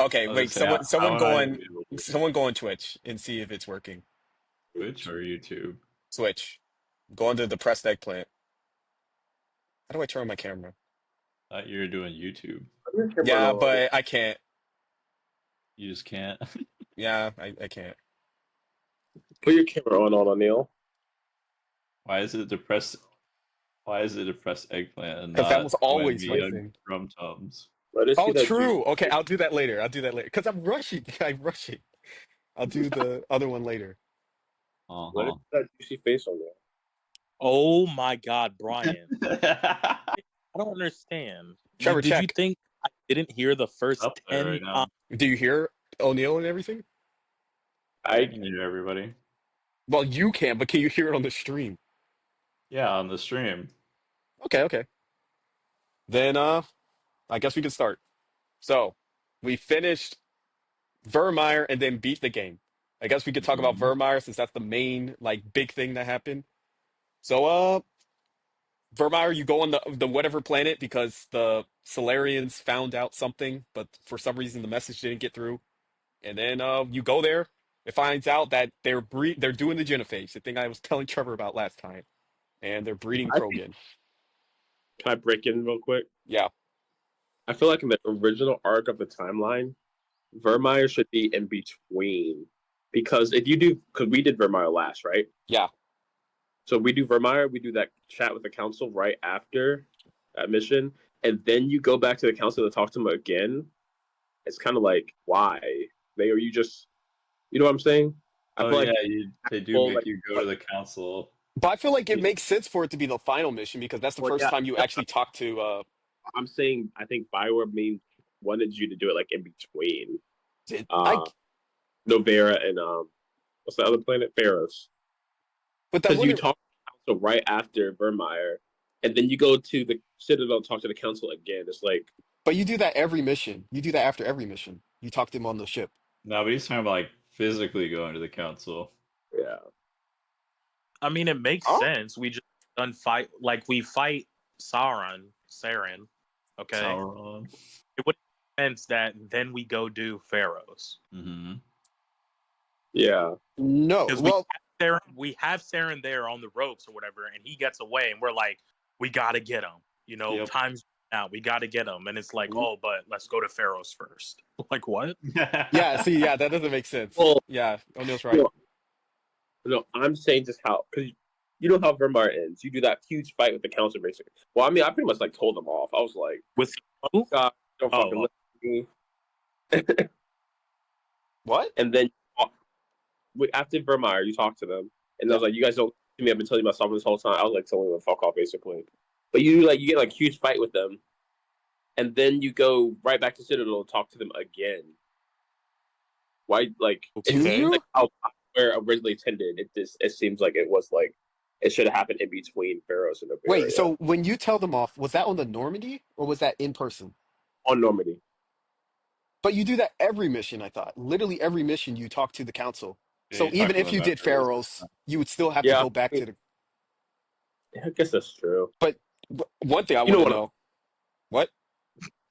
Okay, I was gonna wait. say I Someone would not go even on, be able to someone go on Twitch and see if it's working. Twitch or YouTube. Switch. Go onto the pressed eggplant. How do I turn on my camera? Thought you were doing YouTube. Put your camera Yeah, on. but I can't. You just can't. Yeah, I can't. Put your camera on, Neil. Why is it depressed? Why is it depressed eggplant and Because that was not always OMG my on thing. drum tums? Let us see Oh, that juicy true. Okay, face. I'll do that later. I'll do that later. Because I'm rushing. I'm rushing. I'll do the other one later. Let us Uh-huh. see that juicy face on there. Oh my God, Brian. I don't understand. Trevor, Did you check. think I didn't hear the first Up there 10 right now. Do you hear O'Neill and everything? I I can hear everybody. Well, you can, but can you hear it on the stream? Yeah, on the stream. Okay, okay. Then I guess we can start. So we finished Virmire and then beat the game. I guess we could talk about Mhm. Virmire since that's the main like big thing that happened. So Virmire, you go on the whatever planet because the Solarians found out something, but for some reason the message didn't get through. And then you go there. It finds out that they're doing the genophage, the thing I was telling Trevor about last time, and they're breeding I think, Krogan. can I break in real quick? Yeah, I feel like in the original arc of the timeline, Virmire should be in between. Because if you do, because we did Virmire last, right? yeah. So we do Virmire, we do that chat with the council right after that mission, and then you go back to the council to talk to them again. It's kind of like, why? They are you just, you know what I'm saying? I Oh feel yeah, like, they do well, make like, you go to the council. But I feel like it yeah, makes sense for it to be the final mission because that's the well, first yeah, time you actually talk to. I'm saying I think Bioware wanted you to do it like in between I. uh Novera and what's the other planet? Pharaohs. But that Because you wouldn't. talk to the council right after Vermeer, and then you go to the Citadel and talk to the council again. It's like, But you do that every mission. You do that after every mission. You talk to him on the ship. No, but he's talking about like physically going to the council. yeah. I mean, it makes Huh? sense. We just done fight, like we fight Saren, okay? Sauron. It would make sense that then we go do Pharaohs. Mm-hmm. Yeah. No. Because Well, we have Saren there on the ropes or whatever, and he gets away, and we're like, we got to get him. You know, Yep. time's now. We got to get him. And it's like, oh, but let's go to Pharaohs first. Like, what? yeah. See, yeah, that doesn't make sense. Well, Yeah, O'Neill's you right. know, no, I'm saying just how, because you know how Vermeer ends. You do that huge fight with the council, basically. Well, I mean, I pretty much like told them off. I was like, With who? God, don't fucking Oh, listen to me. What? And then after Vermeer, you talk to them, and I Yeah. was like, you guys don't see me. I've been telling you about something this whole time. I was like telling them to fuck off, basically. But you get like huge fight with them, and then you go right back to Citadel and talk to them again. Why? Like, Do it seems you? like how where originally intended. It seems like it was like it should have happened in between Pharaohs and Wait. Iberia So when you tell them off, was that on the Normandy or was that in person? on Normandy. But you do that every mission. I thought literally every mission you talk to the council. Yeah, So you talk even to if them you did afterwards. Pharaohs, you would still have to Yeah, go back to the. I guess that's true. But one thing I You know want to what? know. What?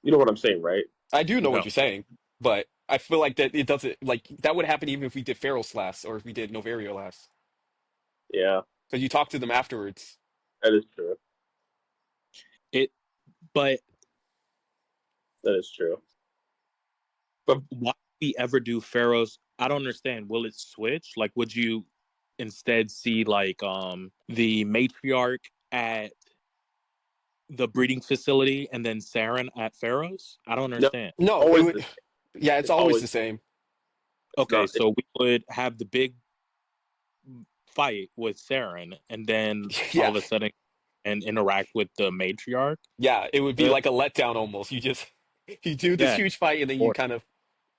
You know what I'm saying, right? I do know what no. you're saying, but I feel like that it doesn't like that would happen even if we did Pharaohs last or if we did Novario last. Yeah, Because you talk to them afterwards. that is true. It, but That is true. why would we ever do Pharaohs? I don't understand. Will it switch? Like, would you instead see like the matriarch at the breeding facility and then Saren at Pharaohs? I don't No, understand. No, it always would. the same. Yeah, it's It's always always the same. it's Okay, not. so we would have the big fight with Saren and then all Yeah, of a sudden and interact with the matriarch. yeah, it would be Uh, like a letdown almost. You just you do this yeah. huge fight and then you Or kind of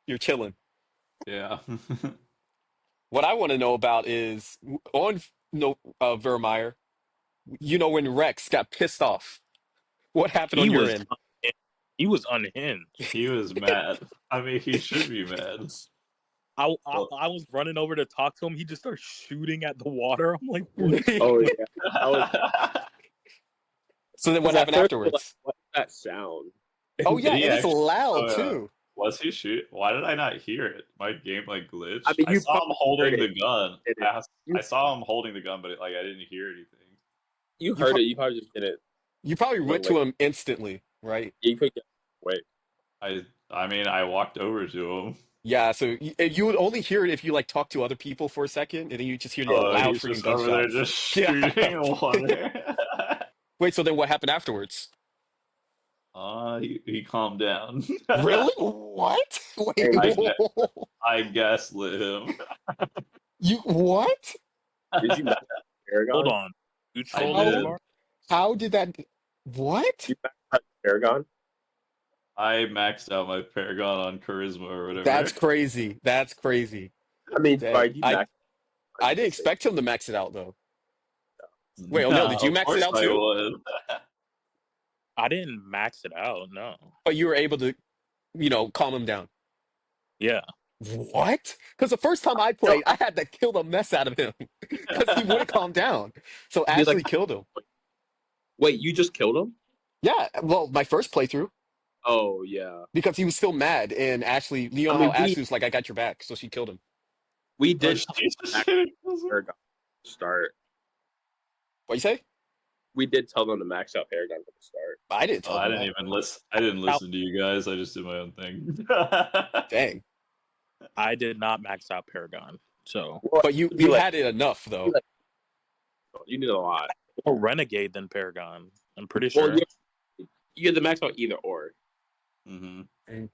you're chilling. Yeah. What I want to know about is on no Vermeer. You know when Rex got pissed off. What happened he on your was end? he was unhinged. He was mad. I mean, he should be mad. Well, I was running over to talk to him. He just started shooting at the water. I'm like, what is Oh going yeah, I was So then what because at happened first we're like, afterwards? what's that sound? Oh And yeah, did he and it's actually? Oh loud yeah. too. Was he shoot? Why did I not hear it? My game like glitched. I mean, I you saw him probably heard holding it. the gun. You, I saw him holding the gun, but like I didn't hear anything. you You heard pro- it. You probably just didn't you probably know. went Like to him instantly, right? you could get wait. I mean, I walked over to him. Yeah, so you would only hear it if you like talk to other people for a second, and then you just hear the Oh, loud he's freaking just over there gunshots. just Yeah. shooting water. Wait, so then what happened afterwards? He calmed down. Really? What? Wait, Hey, I gaslit him. you what? did you max Paragon? Hold on. You I trolled did. Virmire? How did that? What? You max Paragon? I maxed out my Paragon on charisma or whatever. That's crazy. That's crazy. I mean, Dang. right? You max. I didn't expect him to max it out though. Wait, O'Neil, did you Of max it course out I too? would. I didn't max it out, no. But you were able to, calm him down. Yeah. What? Because the first time I played, I had to kill the mess out of him because he wouldn't calm down. So He's like, Ashley killed him. wait, you just killed him? Yeah, well, my first playthrough Oh yeah. because he was still mad, and Ashley, I mean, how Ashley was like, "I got your back," so she killed him. we Oh, did Jesus. max Paragon to start. What you say? We did tell them to max out Paragon from the start. I didn't Oh, tell I him didn't that. even listen. I didn't listen to you guys. I just did my own thing. Dang. I did not max out Paragon. So Well, But you you like, had it enough though. like you did a lot. more Renegade than Paragon. I'm pretty Well, sure. you had to max out either or hmm to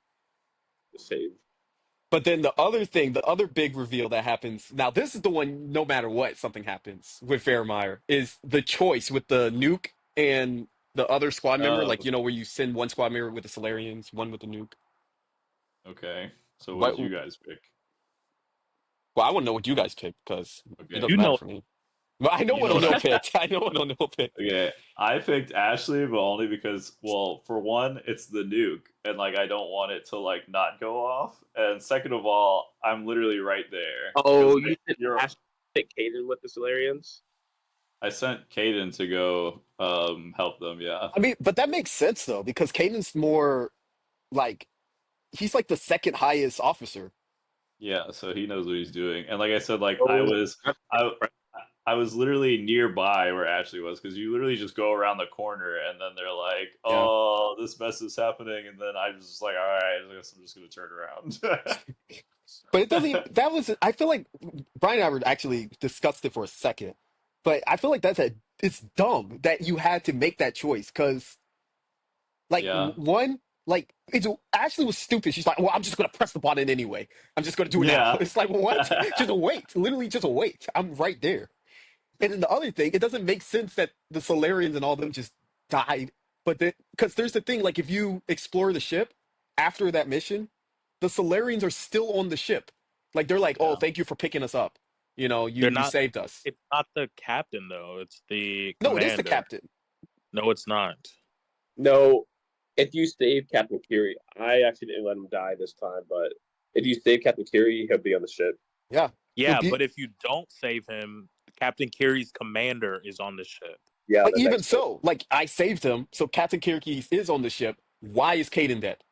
save. But then the other thing, the other big reveal that happens, now this is the one, no matter what, something happens with Virmire, is the choice with the nuke and the other squad member, Oh, like, where you send one squad member with the Solarians, one with the nuke. okay. So what What, did you guys pick? well, I want to know what you guys picked, because it Okay. doesn't You matter know for me. Well, I know You what know what O'Neil I picked. I know what O'Neil picked. Okay, I picked Ashley, but only because, well, for one, it's the nuke, and like I don't want it to like not go off, and second of all, I'm literally right there. Oh, 'Cause, you like, did pick Caden with the Solarians? I sent Caden to go help them. Yeah, I mean, but that makes sense, though, because Caden's more, like, he's like the second highest officer. yeah. So he knows what he's doing, and like I said, like Oh, I I was literally nearby where Ashley was because you literally just go around the corner and then they're like, Yeah. "Oh, this mess is happening," and then I was just like, "All right, I guess I'm just gonna turn around." But it doesn't, that was, I feel like Brian and I were actually discussed it for a second, but I feel like it's dumb that you had to make that choice because, like, Yeah, one, like, Ashley was stupid. She's like, well, I'm just going to press the button anyway. I'm just going to do it now. yeah. It's like, what? Just wait. Literally, just wait. I'm right there. And then the other thing, it doesn't make sense that the Solarians and all them just died. But then, because there's the thing, like if you explore the ship after that mission, the Solarians are still on the ship. Like they're like, oh, Yeah. thank you for picking us up. They're You not. saved us. It's not the captain though. It's the No, it commander. is the captain. No, it's not. no. If you save Captain Curie, I actually didn't let him die this time, but if you save Captain Curie, he'll be on the ship. Yeah. Yeah, Be- but if you don't save him, Captain Kirie's commander is on the ship. Yeah, but the even next so, like I saved him, so Captain Kirk is on the ship. Why is Caden dead?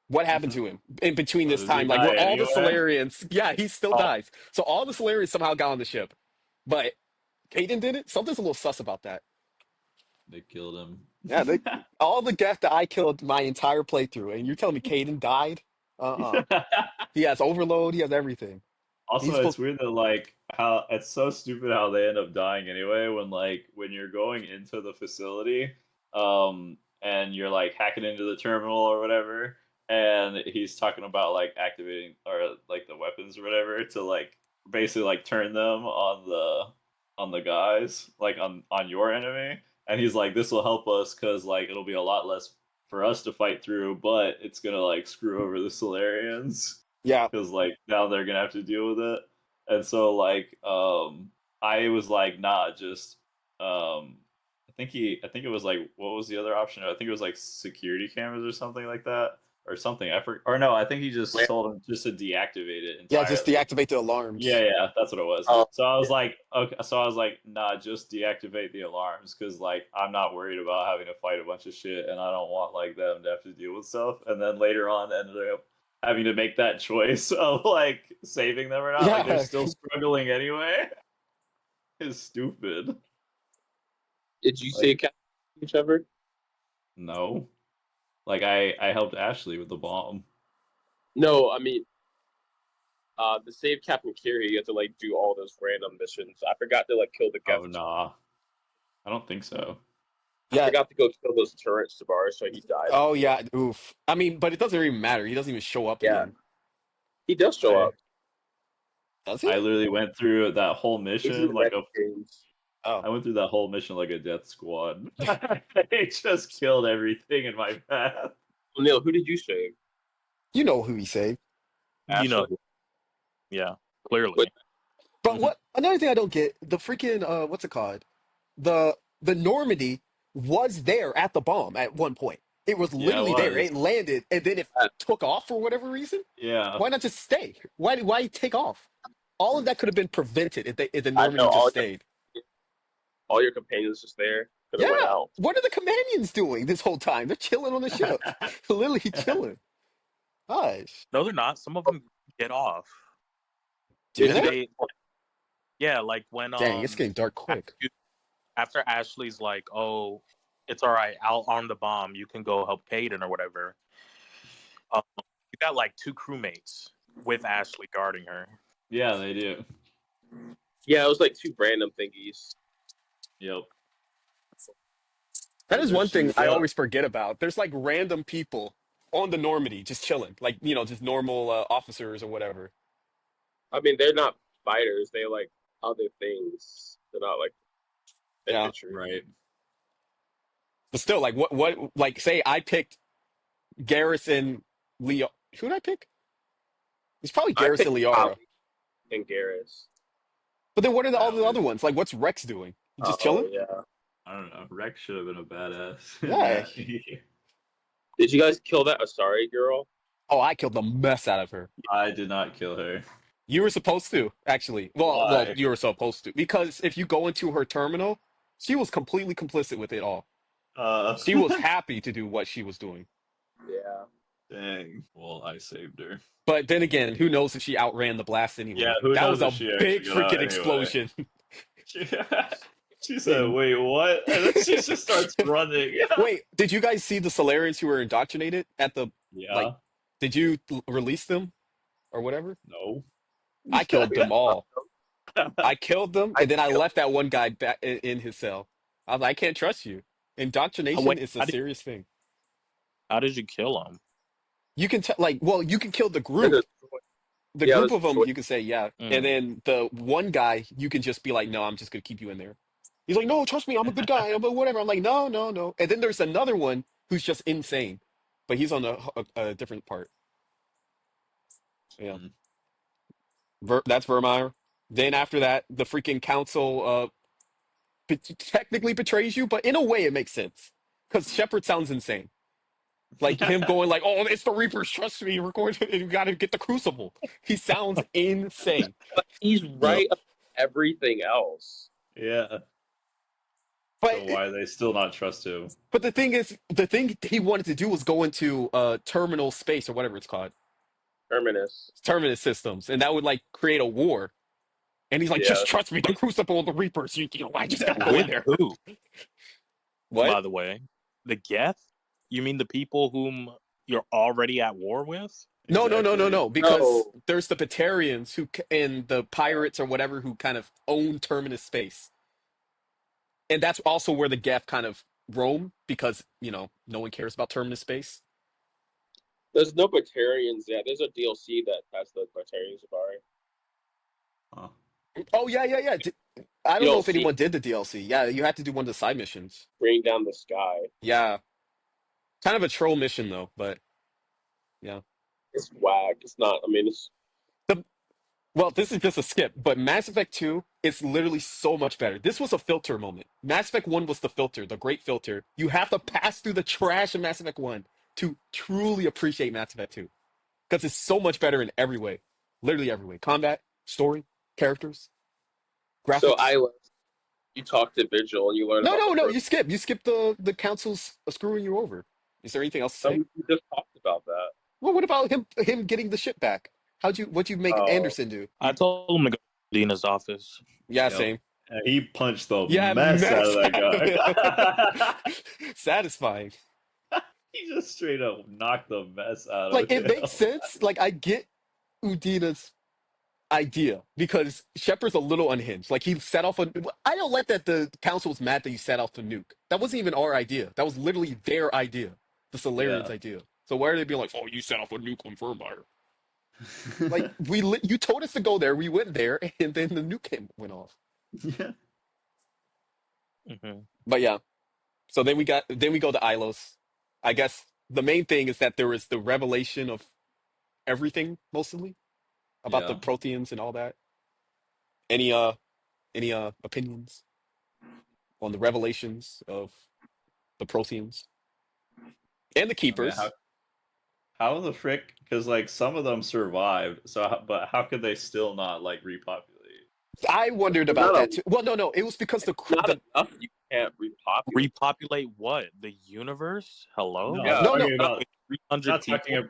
What happened to him in between Oh, this does he time? Like, die where all the anyway? Solarians, yeah, he still Oh, dies. So all the Solarians somehow got on the ship, but Caden did it. Something's a little sus about that. They killed him. Yeah, all the death that I killed my entire playthrough, and you're telling me Caden died? Uh-uh. He has overload. He has everything. He's Also, it's supposed. weird that like how it's so stupid how they end up dying anyway when you're going into the facility, and you're like hacking into the terminal or whatever, and he's talking about like activating or like the weapons or whatever to like basically like turn them on the guys like on your enemy, and he's like this will help us because like it'll be a lot less for us to fight through, but it's gonna like screw over the Solarians Yeah, because like now they're gonna have to deal with it. And so like I was like, nah, just I think it was like what was the other option? I think it was like security cameras or something like that. or something. Or no, I think he just told him just to deactivate it Yeah, just entirely. deactivate the alarms. Yeah, that's what it was. Oh, So I was yeah. like, okay, so I was like, nah, just deactivate the alarms because like I'm not worried about having to fight a bunch of shit, and I don't want like them to have to deal with stuff. And then later on, ended up having to make that choice of like saving them or not. Like they're Yeah. still struggling anyway. It's stupid. Did you say Like Captain Trevor? no, like I helped Ashley with the bomb. No, I mean, to save Captain Curie, you have to like do all those random missions. I forgot to like kill the Oh guest. nah, I don't think so. I Yeah. forgot to go kill those turrets to bar, so he died. Oh yeah. Oof. I mean, but it doesn't even matter. He doesn't even show up Yeah, again. he does show I up. Does I he? literally went through that whole He's in mission the like next a games. Oh. I went through that whole mission like a death squad. It just killed everything in my path. Well, Neil, who did you save? You know who he saved. You know, Ashley? yeah, clearly. But- But what another thing I don't get, the freaking what's it called? The Normandy was there at the bomb at one point. It was Yeah, it literally there. was. It landed and then it took off for whatever reason. Yeah. Why not just stay? Why take off? All of that could have been prevented if the I Normandy know just stayed. all your companions just there. Could have Yeah. went out. What are the companions doing this whole time? They're chilling on the ship. Literally chilling. Gosh. No, they're not. Some of them get off. Do Did you they? guys- Yeah, like when Dang, it's getting dark quick. after Ashley's like, "Oh, it's all right. I'll arm the bomb. You can go help Caden or whatever." You got like 2 crewmates with Ashley guarding her. Yeah, they do. Yeah, it was like 2 random thingies. Yep. That is They're one thing shooting I up. always forget about. There's like random people on the Normandy just chilling, like just normal officers or whatever. I mean, they're not fighters. They're like other things. They're not like Yeah, infantry. Right. but still, like like say I picked Garrison Leo. Who did I pick? It's probably I Garrison picked Liara. Ollie and Garrus. But then what are all the Valid. other ones? Like, what's Rex doing? Just Oh chilling? yeah. I don't know. Rex should have been a badass in Yeah. that. Did you guys kill that Asari girl? Oh, I killed the mess out of her. I did not kill her. You were supposed to, actually. Well, Why? you were supposed to because if you go into her terminal, she was completely complicit with it all. She was happy to do what she was doing. Yeah. Dang. Well, I saved her. But then again, who knows if she outran the blast anyway? Yeah, who That knows was a if she big actually got out freaking anyway. explosion. She said, "Wait, what?" And then she just starts running. Wait, did you guys see the Solarians who were indoctrinated at the Yeah. like? Did you release them or whatever? No. I killed them all. I killed them, and then I left that one guy back in his cell. I was like, I can't trust you. Indoctrination Wait, is a serious thing. How did you kill them? You can tell, like, well, you can kill the They're group. destroyed. The Yeah, group that's of them, destroyed. you can say, yeah. Mm. And then the one guy, you can just be like, no, I'm just going to keep you in there. He's like, no, trust me, I'm a good guy, but whatever. I'm like, no, no, no. And then there's another one who's just insane, but he's on a different part. Yeah. Mm. That's Virmire. Then after that, the freaking council technically betrays you, but in a way it makes sense. Because Shepard sounds insane. Like him going like, oh, it's the Reapers, trust me, we're going to, you got to get the Crucible. He sounds insane. But he's right about everything else. Yeah. But So why do they still not trust him? but the thing is, the thing he wanted to do was go into terminal space or whatever it's called, Terminus. terminus systems, and that would like create a war. And he's like, Yeah. just trust me, the Crucible, the Reapers. I just gotta go in With there. who? What? By the way, the Geth? You mean the people whom you're already at war with? No, Exactly. because No. there's the Batarians and the pirates or whatever who kind of own terminus space. And that's also where the Geth kind of roam because, no one cares about terminus space. There's no Batarians yet. There's a DLC that has the Batarians of Ari. Huh. Oh, yeah. I don't know if DLC. anyone did the DLC. Yeah, you had to do one of the side missions. Bring down the sky. Yeah. Kind of a troll mission, though, but yeah. It's whack. It's not. I mean, it's Well, this is just a skip, but Mass Effect 2 is literally so much better. This was a filter moment. Mass Effect 1 was the filter, the great filter. You have to pass through the trash of Mass Effect 1 to truly appreciate Mass Effect 2 because it's so much better in every way, literally every way. Combat, story, characters, So graphics. you talked to Vigil and you learned No, about no, the no. pro. You skip the council's screwing you over. Is there anything else to Oh, say? we just talked about that. Well, what about him getting the ship back? What'd you make Oh, Anderson do? I told him to go to Dina's office. Yeah, Yep. same. And he punched the Yeah, mess out of mess that out of guy. it. Satisfying. He just straight up knocked the mess out Like of it him. makes sense. Like I get Udina's idea because Shepard's a little unhinged. Like he set off a. I don't let that the council was mad that you set off the nuke. That wasn't even our idea. That was literally their idea, the Solarians' Yeah. idea. So why are they being like, "Oh, you set off a nuke on Virmire"? Like you told us to go there. We went there, and then the went off. Yeah. Mm-hmm. But yeah, so then we go to Ilos. I guess the main thing is that there is the revelation of everything, mostly about the Yeah. Protheans and all that. Any opinions on the revelations of the Protheans and the I mean, Keepers? how the frick? Because like some of them survived. So, but how could they still not like repopulate? I wondered there's about not that too. Well, no, it was because not the enough. You can't repopulate. Repopulate what? The universe? Hello? No, Yeah. I'm no, no, talking about. I'm 300 not people? talking.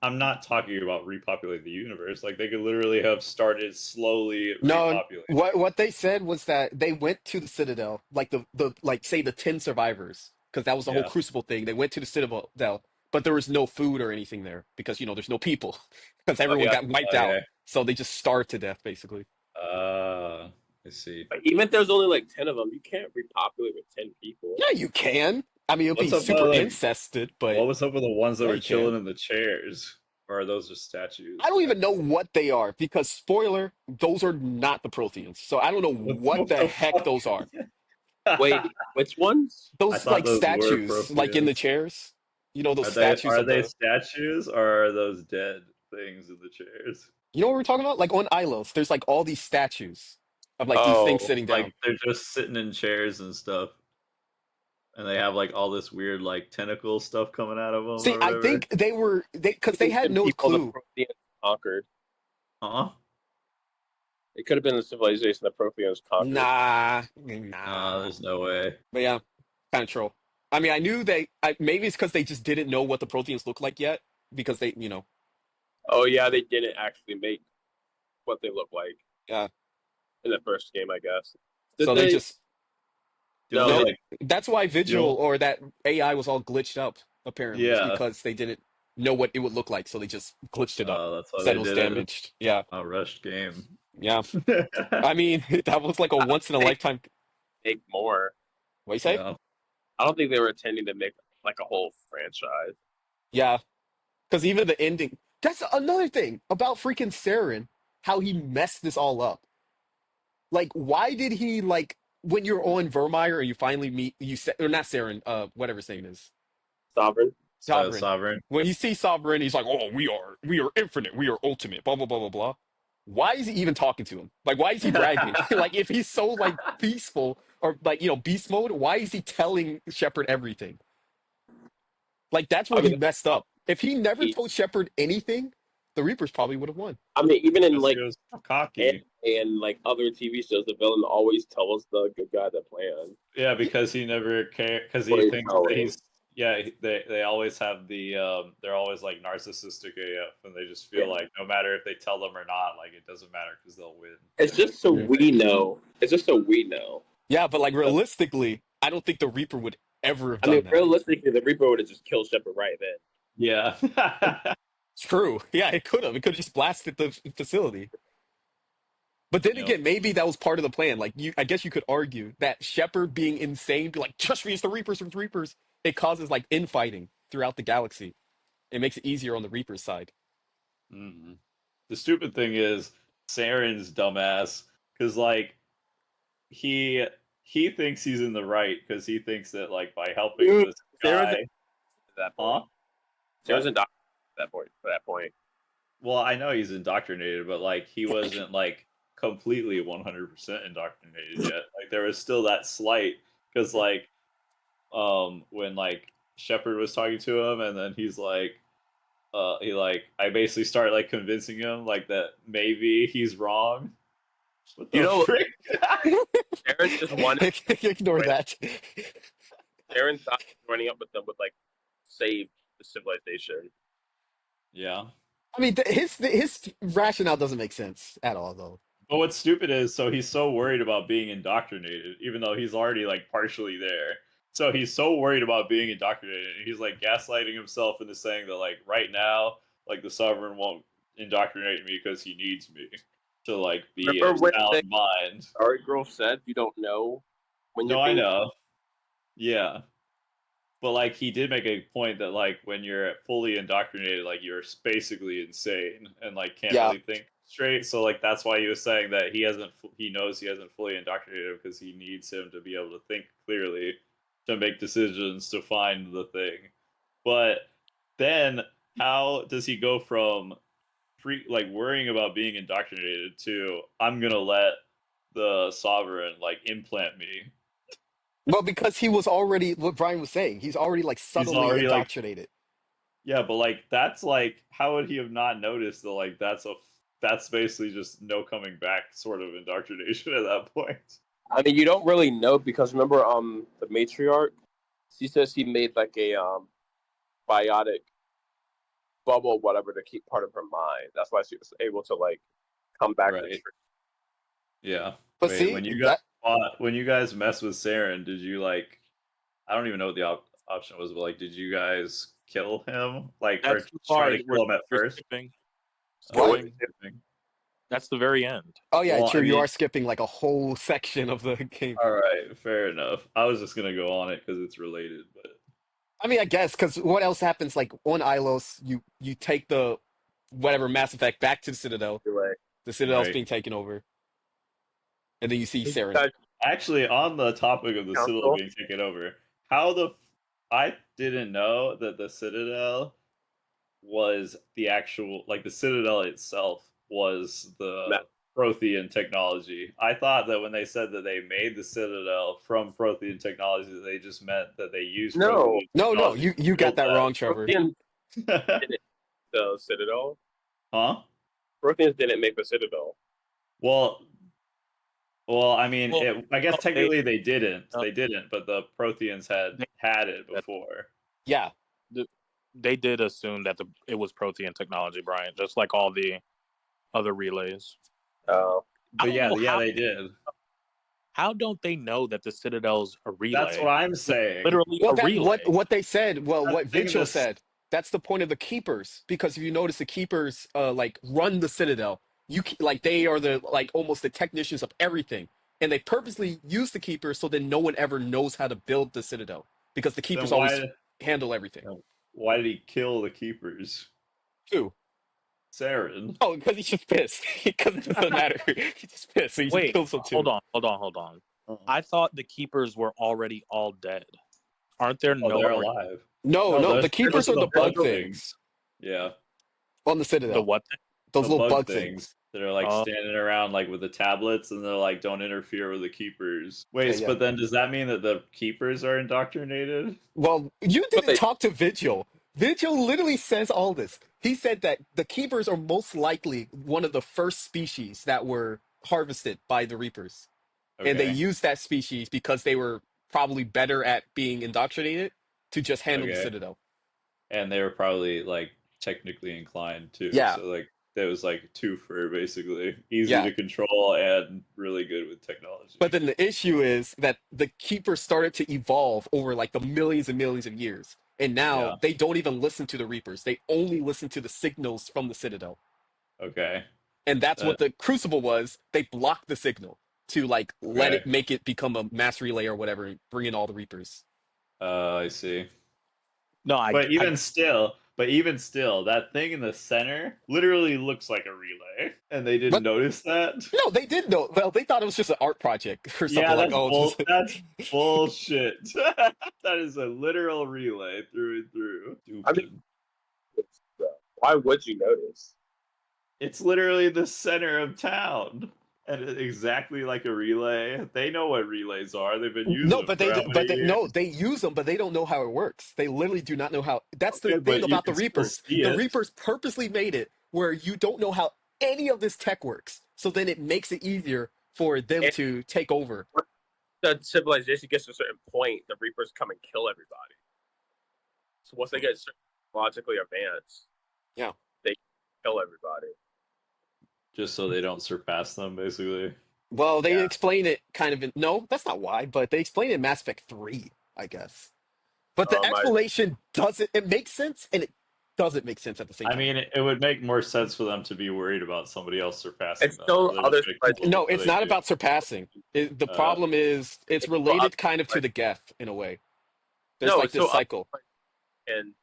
I'm not talking about repopulate the universe. Like they could literally have started slowly no. repopulating. What they said was that they went to the Citadel, like the like say the 10 survivors, because that was the whole Yeah. Crucible thing. They went to the Citadel, but there was no food or anything there because there's no people because Oh everyone yeah. got wiped out. Okay. So they just starved to death, basically. I see. But even if there's only like 10 of them, you can't repopulate with 10 people. Yeah, you can. I mean, it'll be What's up, super like? incested, but What was up with the ones that yeah, were you can. chilling in the chairs? Or are those just statues? I don't even know what they are because spoiler, those are not the Protheans. So I don't know what What the the heck fuck? those are. Wait, which ones? I Those thought like those were statues, like in the Protheans. chairs. Those Are they statues are of they the. statues or are those dead things in the chairs? You know what we're talking about? Like on Ilos, there's like all these statues of like these things Oh, sitting Like down. they're just sitting in chairs and stuff, and they have like all this weird like tentacle stuff coming out of them See, or I whatever. think they because could they have had been no people the clue. Protheans conquered. Uh-huh. It could have been the civilization the Protheans conquered. Nah. There's no way. But yeah, kind of troll. I mean, I knew maybe it's because they just didn't know what the Protheans look like yet because they. Oh yeah, they didn't actually make what they look like Yeah. in the first game, I guess. Did So they they? just The No, only no. they, like That's why you Vigil know or that AI was all glitched up. Apparently, it's yeah. because they didn't know what it would look like, so they just glitched it up. That's why Said they it was did it. damaged. Yeah, A rushed game. yeah. I mean, that was like a I don't once in a think lifetime. they make more. What you say? Yeah. I don't think they were intending to make like a whole franchise. Yeah, because even the ending. That's another thing about freaking Saren. How he messed this all up. Like, why did he like when you're on Vermire and you finally meet or not Saren, whatever his name is, Sovereign. Sovereign. Sovereign. When you see Sovereign, he's like, "Oh, we are infinite, we are ultimate." Blah blah blah blah blah. Why is he even talking to him? Like, why is he bragging? Like, if he's so like peaceful or like beast mode, why is he telling Shepard everything? Like, that's where I he mean, messed up. If he never he, told Shepard anything, the Reapers probably would have won. I mean, even in Because like he was cocky. and like other TV shows, the villain always tells the good guy the plan. Yeah, because he never cared. Because he thinks that Storytelling. he's. Yeah, they always have the. They're always like narcissistic AF, and they just feel Yeah. like no matter if they tell them or not, like it doesn't matter because they'll win. It's just so Yeah. we know. It's just so we know. Yeah, but like realistically, I don't think the Reaper would ever have I done mean, that. realistically, the Reaper would have just killed Shepard right then. Yeah. It's true. Yeah, it could have. It could have just blasted the facility. But then Yep. again, maybe that was part of the plan. Like I guess you could argue that Shepard being insane, be like, trust me, it's the Reapers, it's the Reapers. It causes like infighting throughout the galaxy. It makes it easier on the Reapers side. Mhm. The stupid thing is Saren's dumbass because like he he thinks he's in the right because he thinks that like by helping Dude, this Saren's guy, at that huh? point. Saren's indoctrinated at that point. For that point, Well, I know he's indoctrinated, but like he wasn't like completely 100% indoctrinated yet. Like there was still that slight because like when like Shepard was talking to him, and then he's like, I basically start like convincing him like that maybe he's wrong. What You the know, frick? Aaron just wanted. Ignore that. Aaron thought joining up with them would like save the civilization. Yeah. I mean, his rationale doesn't make sense at all, though. But what's stupid is, so he's so worried about being indoctrinated, even though he's already like partially there. So he's so worried about being indoctrinated, and he's like gaslighting himself into saying that like right now, like the sovereign won't indoctrinate me because he needs me to like be Remember of when the sound mind. Sorry Girl said you don't know when No, you're I being. know. Yeah. But like he did make a point that like when you're fully indoctrinated, like you're basically insane and like can't Yeah, really think straight. So like that's why he was saying that he knows he hasn't fully indoctrinated him because he needs him to be able to think clearly, to make decisions, to find the thing. But then how does he go from like worrying about being indoctrinated to I'm gonna let the sovereign like implant me? well, because he was already what Brian was saying. He's already like He's subtly already like, indoctrinated. yeah, but like that's like how would he have not noticed that like that's basically just no coming back sort of indoctrination at that point. I mean, you don't really know because remember, the matriarch. She says he made like a biotic bubble, whatever, to keep part of her mind. That's why she was able to like come back to Right. truth. Yeah. But Wait, see that when you guys messed with Saren, did you like I don't even know what the option was, but like did you guys kill him? Like or That's the try to part kill him at we're first? skipping. Oh, what? you're Skipping. skipping. That's the very end. Oh yeah, Well, I true. You mean, are skipping like a whole section of the game. all right, fair enough. I was just gonna go on it because it's related, but I mean, I guess because what else happens? Like on Ilos, you take the whatever Mass Effect back to the Citadel. Anyway, The Citadel's right. being taken over, and then you see you Saren. guys Actually, on the topic of the Citadel council. being taken over, how the I didn't know that the Citadel was the actual like the Citadel itself was the Prothean technology. I thought that when they said that they made the Citadel from Prothean technology, they just meant that they used No, Prothean No, no, technology you to got that wrong, build Trevor. Prothean that. didn't the Citadel. Huh? Protheans didn't make the Citadel. Well, I mean, Well, I guess no, they technically they didn't. uh, They didn't, but the Protheans had it that before. Yeah, they did assume that it was Protean technology, Brian, just like all the other relays. Uh, I But don't know yeah, they did. how don't they know that the Citadel's a That's what relay? I'm saying. Literally well, a that relay. what they said. Well, That's what the thing in Vigil this. said. That's the point of the keepers, because if you notice, the keepers like run the Citadel. Like they are the like almost the technicians of everything, and they purposely use the keepers so that no one ever knows how to build the Citadel because the Then keepers always handle everything. why did he kill the keepers? Who? Saren. Oh, because he's just pissed. Because it doesn't matter. He's just pissed, so he just Wait, kills them hold too. on, hold on, hold on. I thought the keepers were already all dead. Aren't there Oh, no they're more alive. No, No, no, the those keepers are are the the bug bug things. things Yeah, on the the Citadel. what thing? Those the little bug bug things things. that are like Uh, standing around like with the tablets, and they're like, "Don't interfere with the keepers." Yeah, Wait, yeah. but then does that mean that the keepers are indoctrinated? Well, you but didn't talk to Vigil. Vigil literally says all this. He said that the keepers are most likely one of the first species that were harvested by the Reapers. And they Okay, used that species because they were probably better at being indoctrinated to just handle the okay, Citadel. and they were probably like technically inclined too, Yeah, so like that was like two for basically easy yeah. to control and really good with technology. But then the issue is that the keepers started to evolve over like the millions and millions of years. And now Yeah. they don't even listen to the Reapers. They only listen to the signals from the Citadel. Okay. And that's That what the Crucible was. They blocked the signal to like let okay. it make it become a mass relay or whatever, and bring in all the Reapers. I see. no, But even still, that thing in the center literally looks like a relay, and they didn't But notice that. no, they did know. Well, they thought it was just an art project or something Yeah, like, oh, just That's bullshit. That is a literal relay through and through. I mean, Stupid. why would you notice? It's literally the center of town, And exactly like a relay. They know what relays are. They've been using No, them for how many years? no, they use them, but they don't know how it works. They literally do not know how. That's the Okay, thing but you about the can still Reapers. see The it. Reapers purposely made it where you don't know how any of this tech works. So then it makes it easier for them And to take over. the civilization gets to a certain point, the Reapers come and kill everybody. So once they get logically advanced, Yeah. they kill everybody. Just so they don't surpass them, basically. Well, they Yeah. explain it kind of in, no, that's not why, but they explain it in Mass Effect 3, I guess. But the I explanation doesn't, it makes sense and it doesn't make sense at the same I time. mean, it would make more sense for them to be worried about somebody else surpassing It's them. still So they other just make it a little No, before it's they not do. about surpassing. The Uh, problem is it's It's still related kind of to the Geth in a way. There's no, like it's this still cycle. and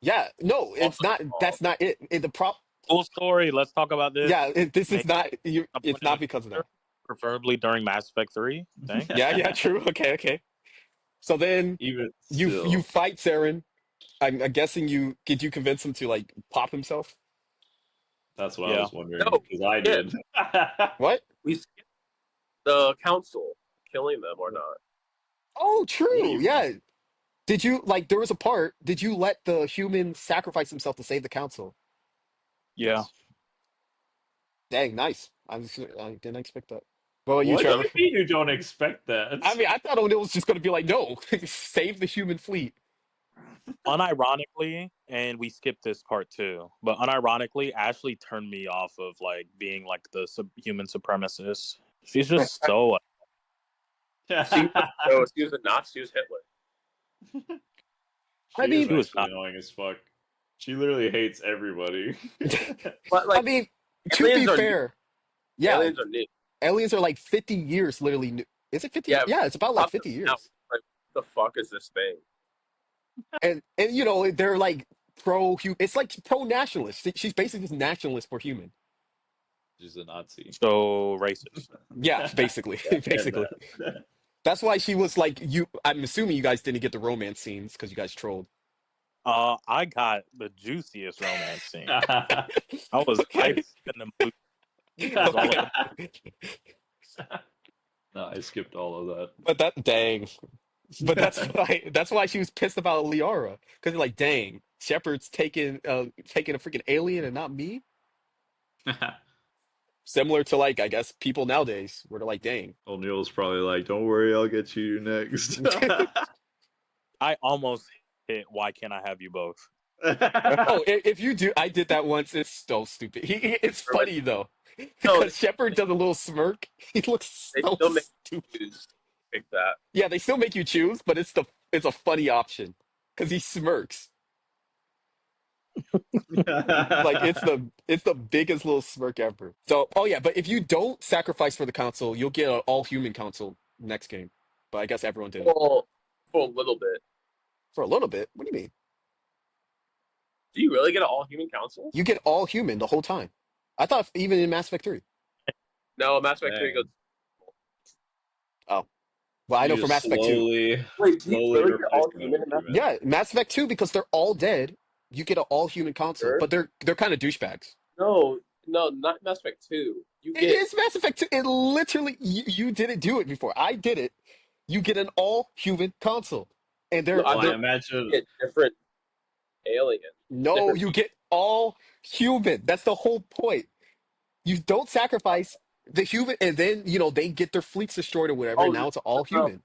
Yeah, no, it's also not. That's not it. The prop. Full story. Let's talk about Yeah, this. this is Maybe not. some It's point in the not because of future, that. preferably during Mass Effect 3. Dang. Yeah, true. Okay. So then Even you still, fight Saren. I'm guessing you convince him to like pop himself. that's what I Yeah. was wondering no, because I yeah, did. What? we skip the council killing them or not. Oh, What do true. you mean? Yeah. Did you like? There was a part. Did you let the human sacrifice himself to save the council? Yeah. Yes. Dang, nice. I didn't expect that. What about you, What do Trevor? you mean you don't expect I that? mean, I thought it was just going to be like, no, save the human fleet. Unironically, and we skipped this part too, but unironically, Ashley turned me off of like being like the human supremacist. She's just so. She was no, she was a Nazi, she was Hitler. I She is mean, She was actually not. annoying as fuck. She literally hates everybody. But I like mean, to be aliens are new. fair, yeah, Aliens are new. aliens are like 50 years literally new. Is it 50? Yeah, Yeah, it's about like pop them 50 out. years. Like, what the fuck is this thing? And you know, they're like it's like pro nationalist. She's basically just nationalist for human. She's a Nazi. So racist. Yeah, basically. Yeah. And Basically. That's why she was like you I'm assuming you guys didn't get the romance scenes because you guys trolled. I got the juiciest romance scene. that. I was Okay. hyped in the movie. It was all Okay. up No, I skipped all of that. But that dang. But that's why she was pissed about Liara. Because like, dang, Shepard's taking a freaking alien and not me. Similar to like, I guess, people nowadays where they're like, dang. O'Neill's probably like, "Don't worry, I'll get you next." I almost hit. Why can't I have you both? Oh, if you do, I did that once. It's so stupid. It's funny though, No, because Shepard does a little smirk. He looks they so still make stupid. news like that. Yeah, they still make you choose, but it's a funny option because he smirks. Like it's the biggest little smirk ever. So, oh yeah, but if you don't sacrifice for the console, you'll get an all human console next game. But I guess everyone didn't Well, for a little bit. for a little bit. What do you mean? Do you really get an all human council? You get all human the whole time. I thought even in Mass Effect 3. No, Mass Effect 3 Dang. goes. Oh, well, I You know for just Mass Effect 2. Wait, do you slowly really get all replace them human with in Mass human. Yeah, Mass Effect 2 because they're all dead. You get an all human console, Sure. but they're kind of douchebags. No, not Mass Effect 2. You It get is Mass Effect 2. It literally you didn't do it before. I did it. You get an all human console, and no, Well, I they're imagine. get different aliens. no, Different you get all human. That's the whole point. You don't sacrifice the human, and then you know they get their fleets destroyed or whatever. And oh now it's all no. human.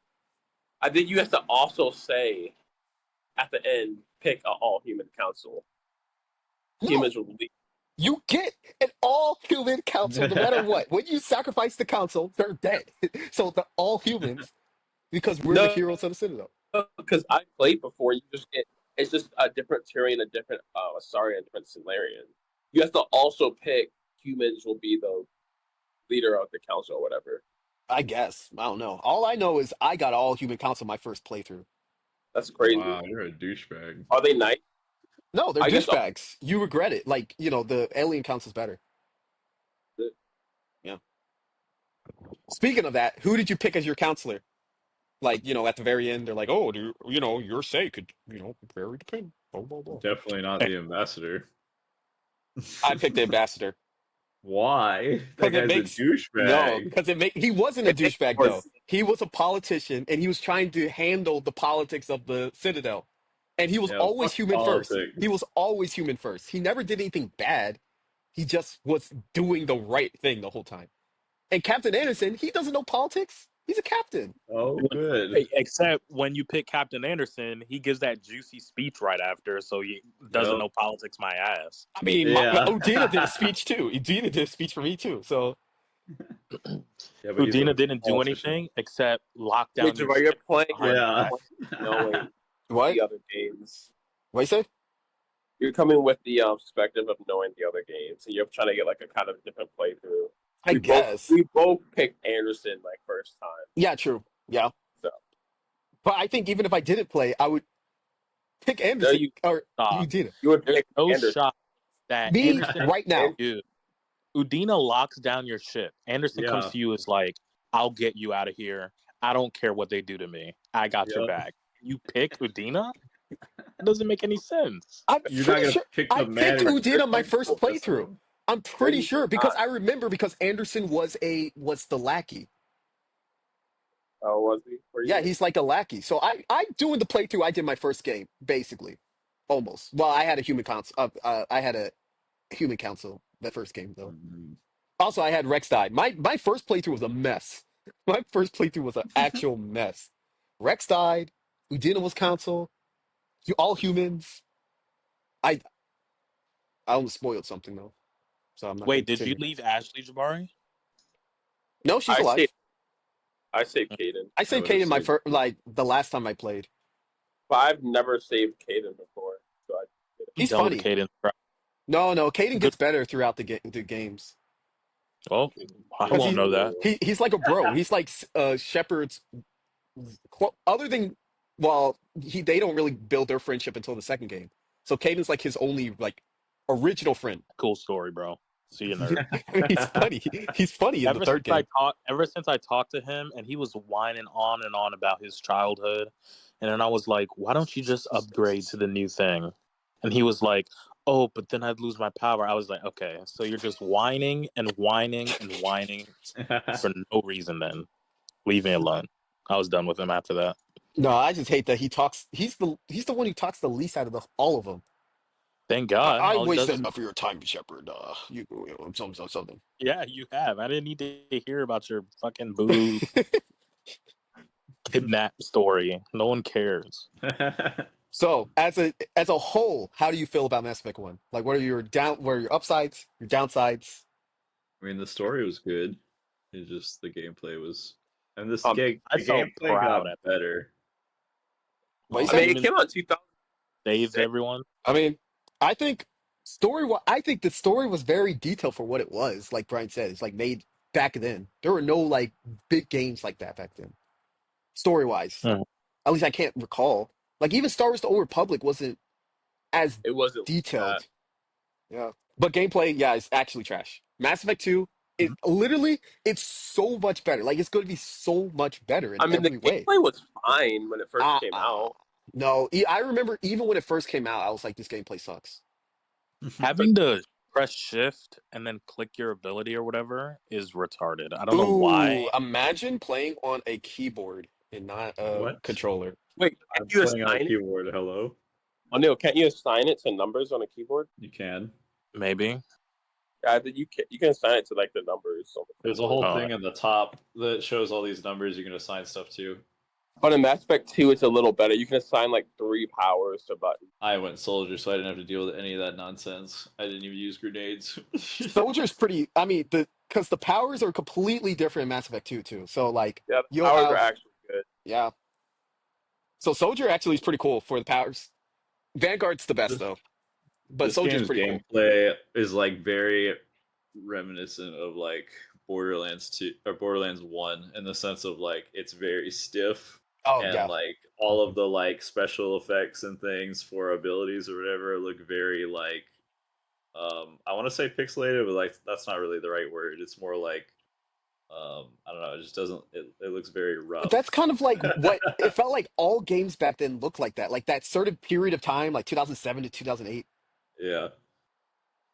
I think you have to also say at the end pick an all human council. No, Humans will lead. you get an all human council no matter what. When you sacrifice the council, they're dead. So the all humans, because we're the No, heroes of the Citadel. because I played before. You just get it's just a different Tyrion, a different sorry, a different Solarian. You have to also pick humans will be the leader of the council or whatever. I guess. I don't know. All I know is I got all human council my first playthrough. That's crazy. Wow, you're a douchebag. Are they nice? No, they're I guess douchebags. You regret it. Like, you know, the alien council's better. Yeah. Speaking of that, who did you pick as your counselor? Like, you know, at the very end, they're like, oh, you know, your say could, you know, vary depend. Blah, blah, blah. Definitely not the ambassador. I picked the ambassador. Why? That Because it guy's a makes no, douchebag. because he wasn't a It makes douchebag more though. sense. He was a politician and he was trying to handle the politics of the Citadel. And he was Yeah, always fuck human first. He politics. was always human first. He never did anything bad. He just was doing the right thing the whole time. And Captain Anderson, he doesn't know politics. He's a captain. Oh, good. Except when you pick Captain Anderson, he gives that juicy speech right after, so he doesn't Yep. know politics my ass. I mean, Yeah. Odina did a speech too. Odina did a speech for me too. So Yeah, but he's a Udina didn't do politician. anything except lock Wait, down your Javon, you're ship playing behind your Yeah. back. knowing what? the other games. What you say? You're coming with the perspective of knowing the other games, and you're trying to get like a kind of different playthrough. I We both guess. we both picked Anderson like first time. Yeah, true. Yeah. So But I think even if I didn't play, I would pick no, Anderson or Stop. Udina. you would There's pick no Anderson. shot that Me Anderson right now. dude. Udina locks down your ship. Anderson Yeah. comes to you as like, I'll get you out of here. I don't care what they do to me. I got your Yep. back. You pick Udina? That doesn't make any sense. I'm You're not pretty gonna sure pick I the picked manager. Udina my first for playthrough. him. I'm pretty sure not. because I remember because Anderson was the lackey. Oh, was he? For you? Yeah, he's like a lackey. So I doing the playthrough. I did my first game basically, almost. Well, I had a human council. I had a human council that first game though. Mhm. Also, I had Rex died. My first playthrough was a mess. My first playthrough was an actual mess. Rex died. Udina was council. You all humans. I I almost spoiled something though, so I'm not going Wait, to did you continue. leave Ashley Jabari? No, she's I alive. saved Caden, I I saved would have Kaden my saved. first like the last time I played. but I've never saved Caden before, so I did it. He's Done with funny. Cadence. No, Kaden Good. gets better throughout the games Well, I because won't know that. he's like a bro. He's like Shepard's. Other than well, they don't really build their friendship until the second game. So Caden's like his only like original friend. Cool story, bro. See you, nerd. He's funny. He's funny in the third game. Ever since I talked to him, and he was whining on and on about his childhood, and then I was like, "Why don't you just upgrade to the new thing?" And he was like, "Oh, but then I'd lose my power." I was like, "Okay, so you're just whining and whining and whining for no reason. Then leave me alone." I was done with him after that. No, I just hate that he talks. He's the one who talks the least out of all of them. Thank God. I All he does wasted is, enough of your time, Shepard. Something. yeah, you have. I didn't need to hear about your fucking boo kidnap story. No one cares. So, as a whole, how do you feel about Mass Effect 1? Like, what are your upsides, your downsides? I mean, the story was good. It's just the gameplay was, and Um, the I felt gameplay got proud at better. What you I say? mean, it came out in 2000. Saved everyone. I mean, I think the story was very detailed for what it was. Like Brian said, it's like made back then. There were no like big games like that back then, story wise. Hmm. At least I can't recall. Like even Star Wars: The Old Republic wasn't as It wasn't detailed. Yeah. But gameplay, yeah, is actually trash. Mass Effect 2 is literally it's so much better. Like it's going to be so much better in I mean, the every way. gameplay was fine when it first came out. No, I remember even when it first came out, I was like, this gameplay sucks. Having to press shift and then click your ability or whatever is retarded. I don't know Ooh, why. imagine playing on a keyboard and not a What? controller. Wait, I'm can't you playing on a assign it? keyboard. Hello, Oh, Neil, can't you assign it to numbers on a keyboard? you can. Maybe. Yeah, you can assign it to like the numbers. On the There's a keyboard. whole Oh. thing at the top that shows all these numbers you can assign stuff to. But in Mass Effect 2, it's a little better. You can assign like 3 powers to buttons. I went soldier, so I didn't have to deal with any of that nonsense. I didn't even use grenades. Soldier's pretty. I mean, because the powers are completely different in Mass Effect 2 too. So like, Yeah, the you'll powers have are actually good. yeah. So Soldier actually is pretty cool for the powers. Vanguard's the best This- though, but this Soldier's game's pretty cool. gameplay is like very reminiscent of like Borderlands 2 or Borderlands 1 in the sense of like it's very stiff Oh and yeah, like all of the like special effects and things for abilities or whatever look very like I want to say pixelated, but like that's not really the right word. It's more like I don't know, it just doesn't it looks very rough. but that's kind of like what it felt like. All games back then looked like that, like that certain period of time, like 2007 to 2008. Yeah.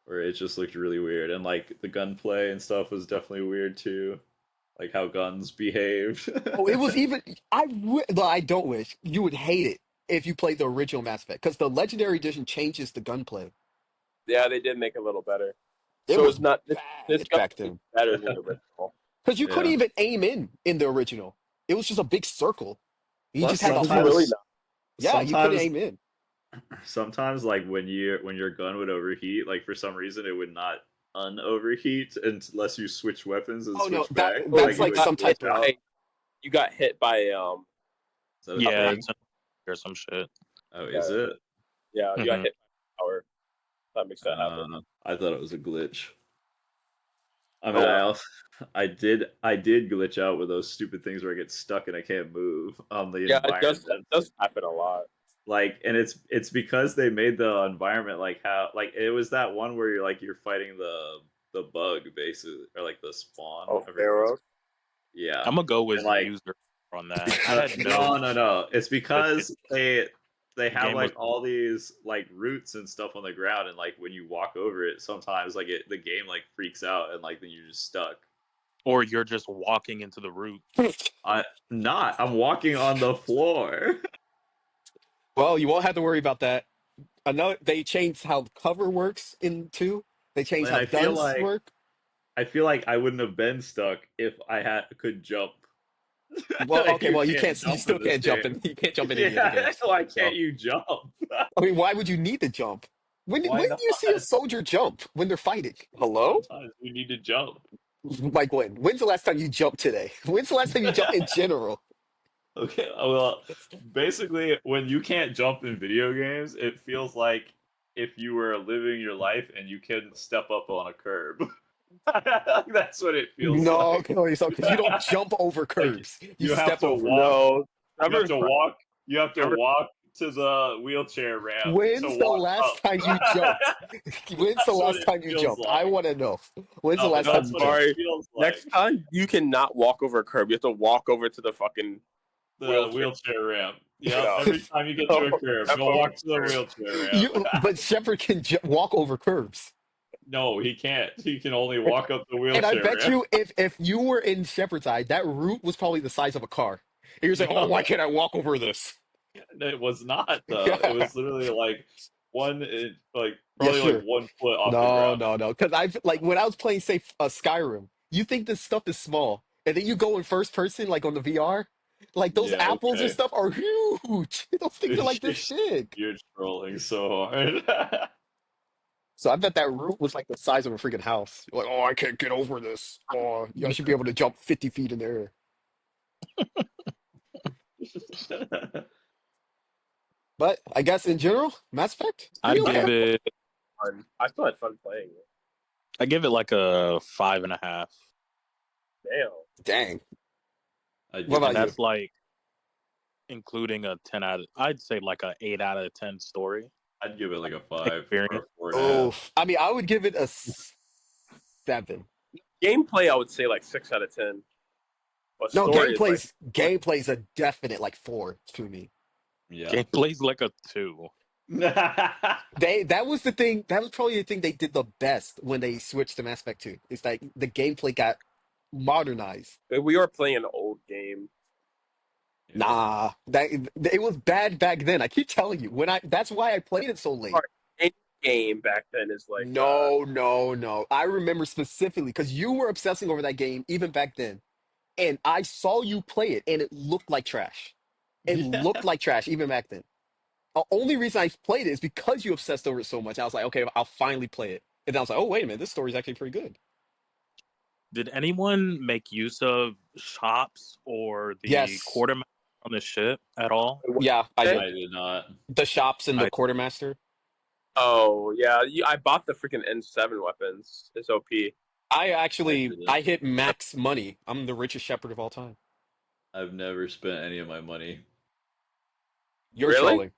where it just looked really weird, and like the gunplay and stuff was definitely weird too, like how guns behaved. Oh, it was even. No, I don't wish you would hate it if you played the original Mass Effect because the Legendary Edition changes the gunplay. Yeah, they did make it a little better. It So was it's not this bad gun back is then better than the original. because you couldn't Yeah. even aim in the original. It was just a big circle. You Plus, just had the Was it really holes. sometimes, not? Yeah, you couldn't sometimes, aim in. sometimes, like when your gun would overheat, like for some reason it would not unoverheat unless you switch weapons and Oh no, switch back. So that's Like it you like would got some hit type glitch of. out. by you got hit by Is that a Yeah, thing? it's or some shit. Oh, yeah, is it? you got Hmm. hit by power. That makes that happen. I thought it was a glitch. I Oh mean, well. I did glitch out with those stupid things where I get stuck and I can't move on the Yeah, environment. it does happen a lot. Like, and it's because they made the environment like how like it was that one where you're fighting the bug basically, or like the spawn. Oh, I forget what Pharaoh. yeah, I'm gonna go and with like user on that. I had no, it's the because they have game was like all these like roots and stuff on the ground, and like when you walk over it, sometimes like the game like freaks out, and like then you're just stuck. or you're just walking into the root. I'm walking on the floor. Well, you won't have to worry about that. Another, they changed how cover works in two. They changed And how guns work. I feel like I wouldn't have been stuck if I had could jump. Well, okay, You well you can't can't. You jump still in this can't jump game. in. You can't jump in any of the Yeah, games. why can't So, you jump? I mean, why would you need to jump? Why When not? do you see a soldier jump when they're fighting? Hello? Sometimes we need to jump. Like when? When's the last time you jumped today? When's the last time you jumped in general? Okay, well, basically, when you can't jump in video games, it feels like if you were living your life and you couldn't step up on a curb. That's what it feels No, like. okay, so because you don't jump over Like curbs, you you have step to over them. walk. No, You have Trevor's to walk. You have to Trevor, walk to the wheelchair ramp to When's the walk last time you up. jumped? When's the That's what last it time you feels jumped? I like. want to know. When's the No, last time that's you what it jumped? sorry. feels Next like. time you cannot walk over a curb. You have to walk over to the fucking The wheelchair. wheelchair ramp. Yep. No, Every time you get to no, a curb, step go over walk to the the curb. wheelchair ramp. You, but Shepard can walk over curbs. No, he can't. He can only walk up the And I wheelchair bet ramp. you if you were in Shepherd's Eye, that route was probably the size of a car. And you're saying, oh, No, why can't I walk over this? it was not though. It was literally like Yeah, probably like sure. 1 foot off the No, ground. no, no. Because I've like when I was playing, say, Skyrim, you think this stuff is small, and then you go in first person, like on the VR, like those Yeah, apples and okay. stuff are huge. Those things are like You're, this big. you're trolling so hard. So I bet that route was like the size of a freaking house. You're like, oh, I can't get over this. Oh, yeah, I should be able to jump 50 feet in the air. But I guess in general, Mass Effect, pretty I'd okay. give it. Fun. I still had fun playing it. I give it like a 5.5, Damn. Dang. I'd What give about and it you? that's like including a 10 out of. I'd say like a 8 out of 10 story I'd give it like a 5 or a experience. 4.5. Oh, I mean, I would give it a 7. Gameplay, I would say like 6 out of 10. But No, story is like gameplay's a definite like 4 to me. Yeah. Gameplay's like a 2. That was the thing. That was probably the thing they did the best when they switched to Mass Effect 2. It's like the gameplay got modernized. we are playing an old game. Nah, that it was bad back then. I keep telling you. That's why I played it so late. Any game back then is like No, no, no. I remember specifically because you were obsessing over that game even back then, and I saw you play it, and it looked like trash. It Yeah. looked like trash even back then. The only reason I played it is because you obsessed over it so much. I was like, okay, I'll finally play it. And then I was like, oh, wait a minute, this story's actually pretty good. Did anyone make use of shops or the Yes. quartermaster on the ship at all? Yeah, I I did. did not. The shops and the I- quartermaster. Oh yeah, I bought the freaking N7 weapons. It's OP. I hit max money. I'm the richest shepherd of all time. I've never spent any of my money. You're Really? trolling.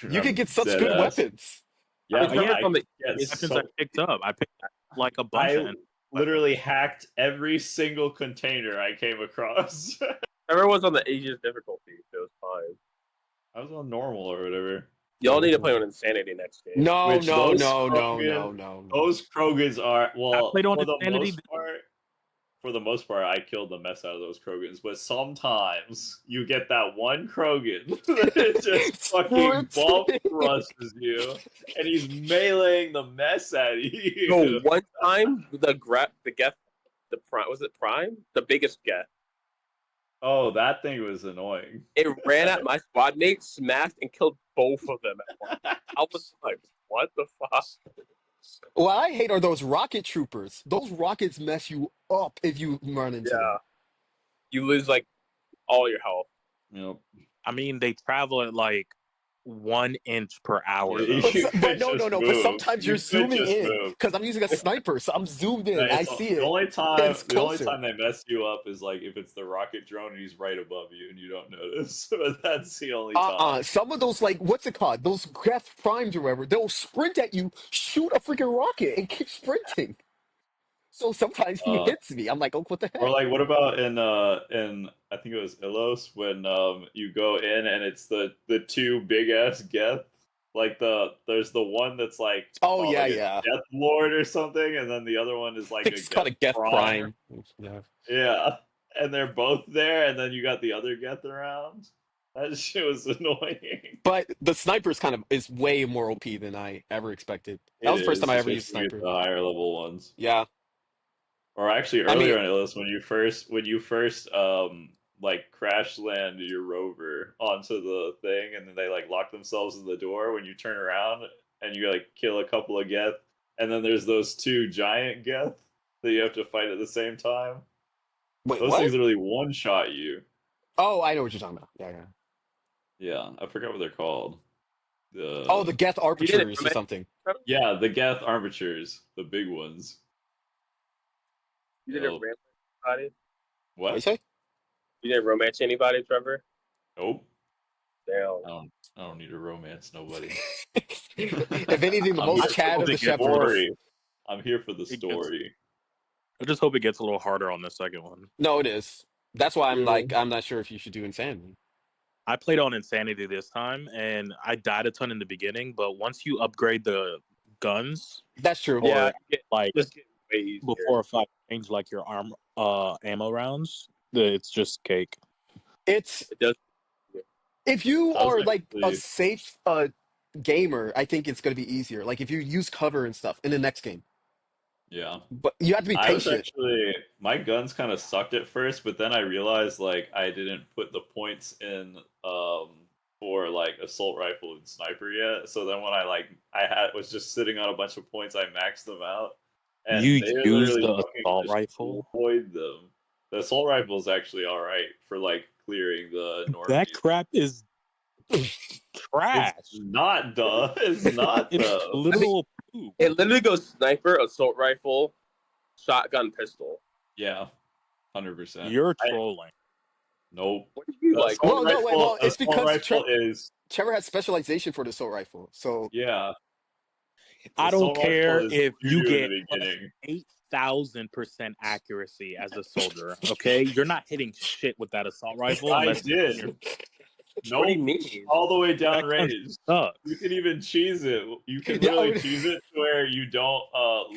You I'm can get such dead good ass. weapons. Yeah, I mean, but Trevor's I on the get Weapons so I picked up. I picked like a bunch of. I literally hacked every single container I came across. Trevor was on the easiest difficulty, so it was fine. I was on normal or whatever. Y'all need to play on Insanity next game. No, Which no, those no, no, no, Krogan, no, no. those Krogans are I played on for the Insanity. most part. For the most part, I killed the mess out of those Krogans, but sometimes you get that one Krogan that just fucking bump Sprinting. rushes you, and he's meleeing the mess out of you. No, one time the Geth, the Prime, was it Prime? The biggest Geth. Oh, that thing was annoying. It ran at my squad mate, smashed, and killed both of them at once. I was like, what the fuck? What I hate are those rocket troopers. Those rockets mess you up if you run into them. Yeah. You lose like all your health. Yep. I mean, they travel at like 1 inch per hour. Yeah, Though. you But could no, no, just no. But move. sometimes You you're could zooming just in move. because I'm using a sniper, so I'm zoomed in. I see The it. only It's the only closer. time they mess you up is like if it's the rocket drone and he's right above you and you don't notice. But that's the only time. Some of those, like, what's it called? Those Graf Primes or whatever, they'll sprint at you, shoot a freaking rocket, and keep sprinting. So sometimes he Uh, hits me. I'm like, oh, what the or heck? like, what about in I think it was Ilos when you go in and it's the two big ass Geth. Like there's the one that's like Oh, called yeah, like a yeah. Death Lord or something, and then the other one is I like think a it's called Geth a Geth Prime. Prime. Yeah. Yeah, and they're both there, and then you got the other Geth around. That shit was annoying. But the sniper's kind of is way more OP than I ever expected. That It was the first time is, I ever especially used when you get sniper. the higher level ones. Yeah. Or actually I mean, earlier on Illis when you first like crash land your rover onto the thing and then they like lock themselves in the door when you turn around and you like kill a couple of Geth and then there's those two giant Geth that you have to fight at the same time. wait, Those what? things literally one shot you. Oh, I know what you're talking about. Yeah, yeah. Yeah, I forgot what they're called. Oh, the The Geth You didn't Arbiters or romance. something. yeah, the Geth arbiters, the big ones. You didn't Yep. romance anybody. What you What? say? You didn't romance anybody, Trevor. Nope. Damn. I don't need to romance nobody. If anything, the I'm most here I for Chad the of hope the it gets a shepherds. little. story. I'm here for the It gets. story. I just hope it gets a little harder on the second one. No, it is. That's why I'm Yeah. like, I'm not sure if you should do Insanity. I played on Insanity this time, and I died a ton in the beginning. But once you upgrade the guns, That's true. Yeah, or you get, like just get way easier. before a fight, change like your ammo rounds, it's just cake. It's It does. if you I was are like a actually safe gamer, I think it's going to be easier. Like if you use cover and stuff in the next game, yeah. but you have to be I was patient. actually my guns kind of sucked at first, but then I realized like I didn't put the points in for like assault rifle and sniper yet. So then when I had was just sitting on a bunch of points, I maxed them out, and You they use literally the fucking assault rifle. destroyed them. The assault rifle is actually all right for like clearing the That normies. crap is It's trash. not duh. It's not It's though. literal poop. It literally goes sniper, assault rifle, shotgun, pistol. Yeah, 100%. You're I trolling. nope. What do you The like? assault Well, no, wait. rifle, Well, it's because is Trevor has specialization for the assault rifle. So yeah. The I don't assault rifle care is if you doo-doo in the get plus beginning. 8,000% accuracy as a soldier. Okay, you're not hitting shit with that assault rifle I unless did. you're What do Nope. you mean? All the way down that gun range. You sucks. can even cheese it. You can yeah, literally cheese it to where you don't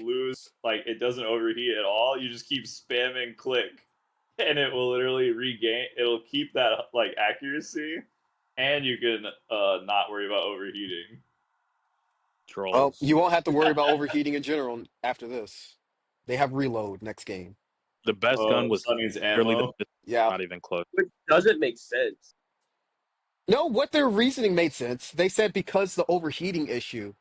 lose, like it doesn't overheat at all. You just keep spamming click, and it will literally regain. It'll keep that like accuracy, and you can not worry about overheating. well, Trolls. you won't have to worry about overheating in general after this. They have reload next game. The best gun was So that means really the ammo. Yeah. not even close. Which doesn't make sense. No, what their reasoning made sense. They said because the overheating issue,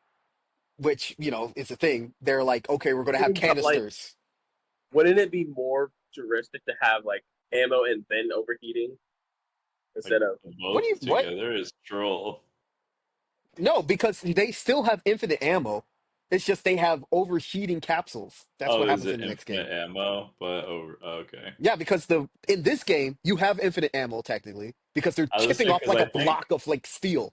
which is a thing. They're like, okay, we're going to have But like, canisters. wouldn't it be more juristic to have like ammo and then overheating Like instead of? What do both you what? together is troll. No, because they still have infinite ammo. It's just they have overheating capsules. That's Oh, what is happens it in the next infinite game. ammo? But over. Oh, okay. Yeah, because in this game you have infinite ammo technically because they're I was chipping saying off because like I a think block of like steel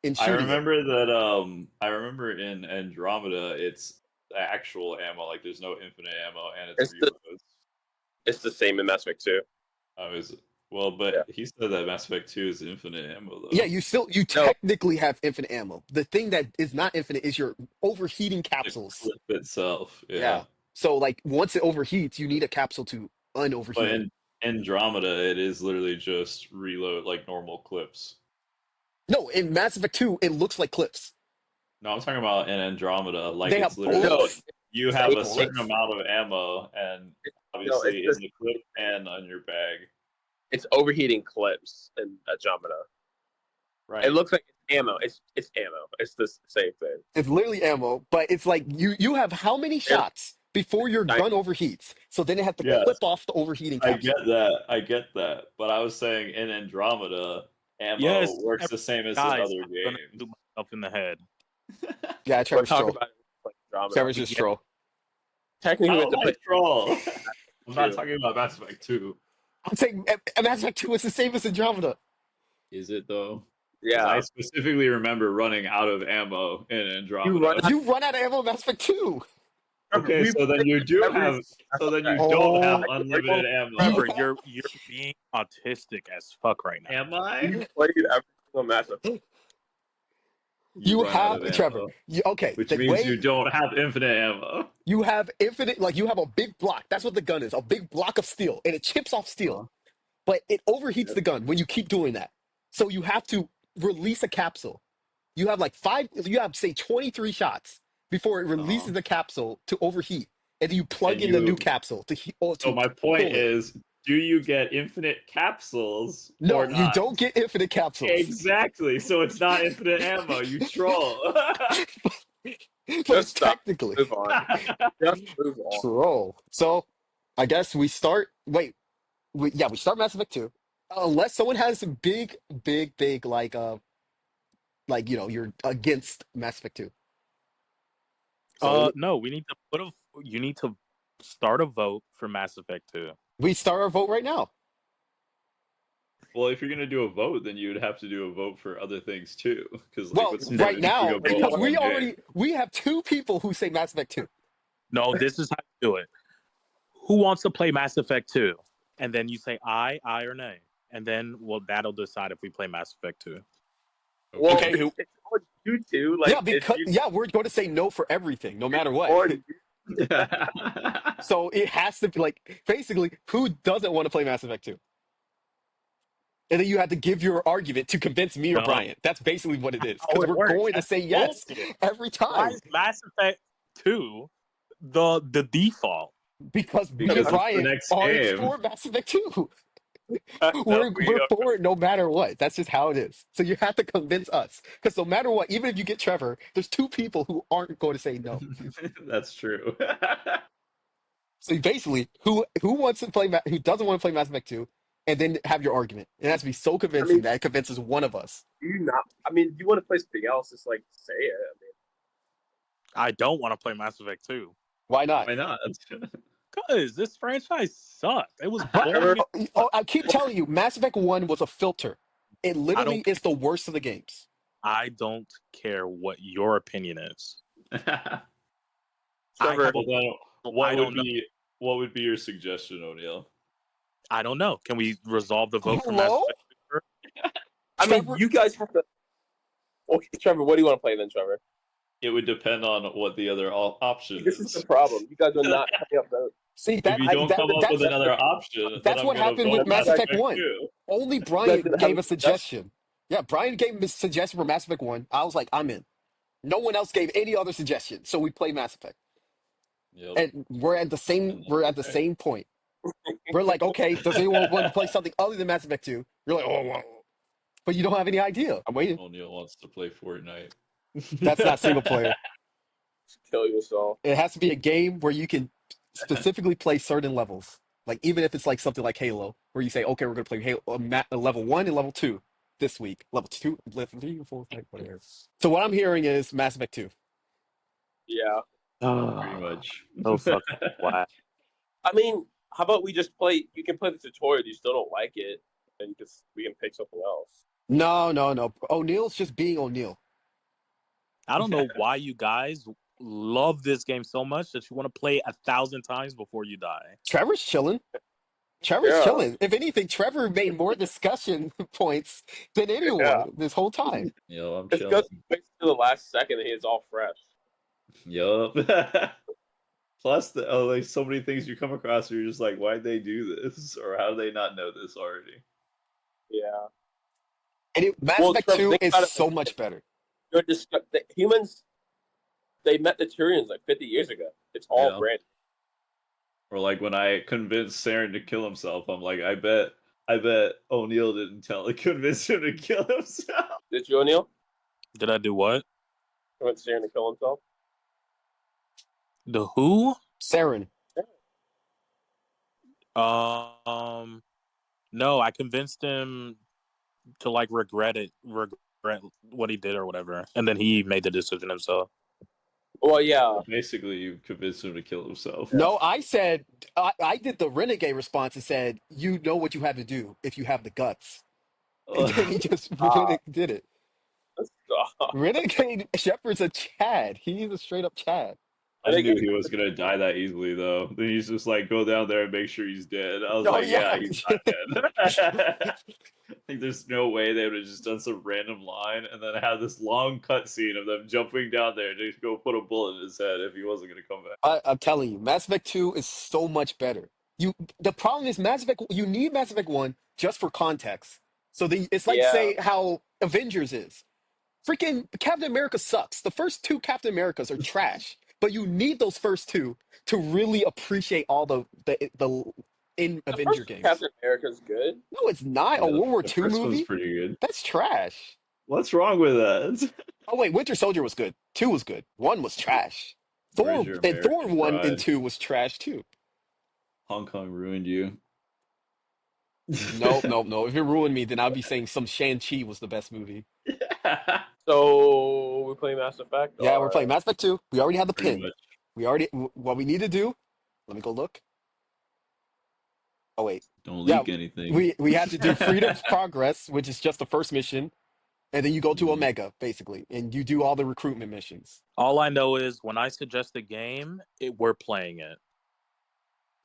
and I shooting it. remember that. I remember in Andromeda, it's the actual ammo. Like, there's no infinite ammo, and it's It's the reloads. it's the same in Mass Effect 2. Oh, is it? Well, but Yeah. he said that Mass Effect 2 is infinite ammo, Yeah, though. you technically have infinite ammo. The thing that is not infinite is your overheating The capsules. clip itself, yeah. Yeah. So like once it overheats, you need a capsule to But unoverheat it. in Andromeda, it is literally just reload like normal clips. No, in Mass Effect 2, it looks like clips. No, I'm talking about in Andromeda. Like They it's have literally No, like bullets. you They have have a certain bullets. amount of ammo, and no, it's obviously in just the clip and on your bag. it's overheating clips in Andromeda. It Right. looks like it's ammo. It's ammo. It's the same thing. It's literally ammo, but it's like you have how many And shots before your I, gun overheats? So then it has to Yes, clip off the overheating I get capsule. that. I get that. But I was saying in Andromeda, ammo Yes, works the same as in guys, other I'm gonna games. shoot myself in the head. Yeah, we're Trevor's talking troll. about like Andromeda. Trevor's just Yeah. troll. Technically, we How have to am I play troll? I'm not two. talking about Mass Effect 2. I'm saying Mass Effect 2 is the same as Andromeda. Is it though? Because I Yeah, specifically remember running out of ammo in you run Andromeda. out. You run out of ammo in Mass Effect 2. Trevor, Okay, we so then played you do every have, Mass so then you Effect. don't have Oh, unlimited you ammo. Trevor, have, you're being autistic as fuck right now. Am I? We played every single Mass Effect. You you run out have of Trevor. ammo, Okay, which the means you way don't have infinite ammo. you have infinite, like you have a big block. That's what the gun is, a big block of steel, and it chips off steel, Uh, but it overheats yep. the gun when you keep doing that. So you have to release a capsule. You have like you have say 23 shots before it Uh, releases the capsule to overheat, and then you plug and in the new you, capsule or so to my point pull it. is, do you get infinite capsules or No, you not? don't get infinite capsules, Exactly. So it's not infinite ammo. You troll. but Just it's stop. technically Move on. Just move on. troll. So I guess we start. Wait, we start Mass Effect 2, unless someone has a big like you're against Mass Effect 2. So No, we need to put a. You need to start a vote for Mass Effect 2. we start our vote right now. Well, if you're gonna do a vote, then you would have to do a vote for other things too. Because like, Well, what's the right point in doing now a vote because on one game? we have two people who say Mass Effect 2. No, this is how you do it. Who wants to play Mass Effect 2? And then you say aye or nay. And then that'll decide if we play Mass Effect 2. Well, Okay, who? it's on you two. Yeah, Like if because you yeah, we're going to say no for everything, no matter what. or So it has to be like basically who doesn't want to play Mass Effect 2? And then you have to give your argument to convince me or No, Brian. That's basically what it is. how Because it we're works. going to That's say yes bullshit. every Why time. is Mass Effect 2 the default? Because me and because it's the Brian next are game. for Mass Effect 2. no, we We're are. for it no matter what. That's just how it is. So you have to convince us. Because no matter what, even if you get Trevor, there's two people who aren't going to say no. That's true. So basically, who wants to play who doesn't want to play Mass Effect 2, and then have your argument. It has to be so I convincing mean, that it convinces one of us. do you not? I mean, do you want to play something else? Just like say it. I don't want to play Mass Effect 2. Why not? Why not? Because this franchise sucked. It was But boring as fuck. I keep telling you, Mass Effect 1 was a filter. It I literally don't is the worst of the games. I don't care what your opinion is. I I Trevor, have Well, then, I what would don't know. be what would be your suggestion, O'Neill? I don't know. Can we resolve the vote for Mass Hello? Effect 2 first? I mean, Trevor, you guys have to. Okay, Trevor, what do you want to play then, Trevor? It would depend on what the other option This is the is. problem. You guys are not coming up with. see If that, you I, don't that come up with another option, then that's I'm what gonna happened vote with Have you Mass Mass guys? Effect Effect 1. 2. Only You guys Brian didn't have gave a a suggestion. suggestion. Yeah, Brian gave a suggestion for Mass Effect 1. I was like, I'm in. No one else gave any other suggestion, so we played Mass Effect. Yep. And And we're that's at the okay. same point. We're like, okay, does anyone want to play something other than Mass Effect 2? You're like, oh, whoa. But you don't have any idea. I'm waiting. O'Neill wants to play Fortnite. That's not single player. Kill yourself. It has to be a game where you can specifically play certain levels. Like even if it's like something like Halo, where you say, okay, we're gonna play Halo level 1 and level 2 this week. Level 2, level 3, 4, 5, whatever. So what I'm hearing is Mass Effect 2. Yeah. Pretty Oh, much. so fucking whack. I mean, how about we just play? You can play the tutorial. If you still don't like it, and we can pick something else. No. O'Neill's just being O'Neill. I don't know why you guys love this game so much that you want to play 1,000 times before you die. Trevor's chilling. Trevor's Yeah, chilling. If anything, Trevor made more discussion points than yeah. anyone this whole time. Yo, I'm It's chilling. because he waits to the last second and he's all fresh. Yup. Plus, like so many things you come across, where you're just like, why'd they do this, or how do they not know this already? Yeah. And Mass Well, Effect Trevor, 2 think is about it like so this. much better. The humans, they met the Turians like 50 years ago. It's all Yeah. brand. Or like when I convinced Saren to kill himself, I'm like, I bet O'Neill didn't convince him to kill himself. Did you, O'Neill? Did I do what? Went Saren to kill himself? The who? Saren. No, I convinced him to like regret what he did or whatever, and then he made the decision himself. Well, yeah. Basically, you convinced him to kill himself. No, I said, I did the renegade response and said, you know what you have to do if you have the guts. And then he just did it. Renegade Shepard's a Chad. He's a straight up Chad. I knew he was gonna die that easily, though. Then he's just like, go down there and make sure he's dead. I was Oh, like, yeah. yeah, he's not dead. Like, there's no way they would have just done some random line and then have this long cutscene of them jumping down there to go put a bullet in his head if he wasn't gonna come back. I'm telling you, Mass Effect 2 is so much better. The problem is Mass Effect, you need Mass Effect 1 just for context. So it's like, Yeah. say, how Avengers is. Freaking Captain America sucks. The first two Captain Americas are trash, but you need those first two to really appreciate all the in The Avenger first games. Captain America's good. No, it's not. Yeah, A World War the II first one's movie? pretty good. That's trash. What's wrong with that? Oh wait, Winter Soldier was good. 2 was good. 1 was trash. Where's Thor your and Thor American 1 and pride? 2 was trash too. Hong Kong ruined you. No, no, no. If it ruined me, then I'd be saying some Shang-Chi was the best movie. So we play Mass Effect. Yeah, we're playing Mass Effect 2. We already have the Pretty pin. much. What we need to do, let me go look. Oh wait. Don't Yeah, leak anything. we have to do Freedom's Progress, which is just the first mission, and then you go to Mhm. Omega, basically, and you do all the recruitment missions. All I know is when I suggest a game, we're playing it.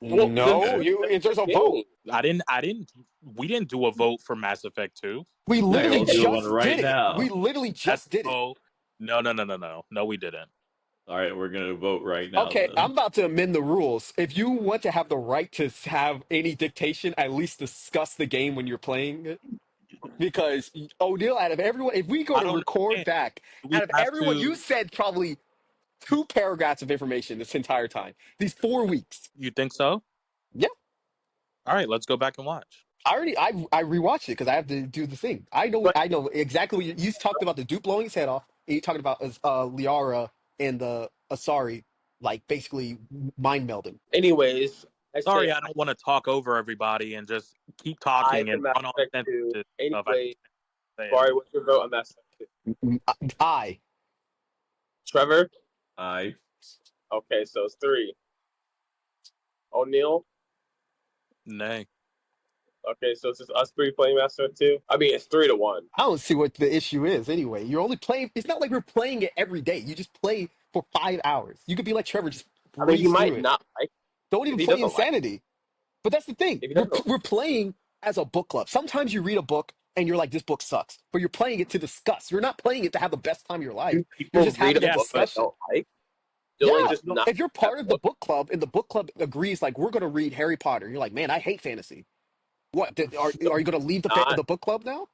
Well, No, then- there's a vote. We didn't do a vote for Mass Effect 2. We literally we'll do one just right did it. now. We literally just did it. Oh, no, we didn't. All right, we're gonna vote right now. Okay, then. I'm about to amend the rules. If you want to have the right to have any dictation, at least discuss the game when you're playing it. Because O'Neill, out of everyone, if we go I to don't record understand. back, We out of have everyone, to- you said probably 2 paragraphs of information this entire time. These 4 weeks. You think so? Yeah. All right, let's go back and watch. I rewatched it because I have to do the thing. I know exactly what you talked about, the dude blowing his head off, and you talking about Liara and the Asari, like basically mind melding. Anyways, Sorry, I don't want to talk over everybody and just keep talking and run on sentences. Anyway, Barry, what's your vote on Mass Effect 2? I Trevor? I Okay, so it's 3. O'Neill? Nay. Okay, so it's just us 3 playing Mass Effect 2? I mean, it's 3-1. I don't see what the issue is anyway. You're only playing. It's not like we're playing it every day. You just play for 5 hours. You could be like Trevor, just I mean, breeze you might through it. not like Don't even if he play doesn't like Insanity. But that's the thing. If he doesn't- We're playing as a book club. Sometimes you read a book and you're like, this book sucks. But you're playing it to discuss. You're not playing it to have the best time of your life. Do people You're just read having a a book that they discussion. don't like? Dylan just not If you're part of the book club and the book club agrees, like, we're going to read Harry Potter, you're like, man, I hate fantasy. What? Are you going to leave the book club now?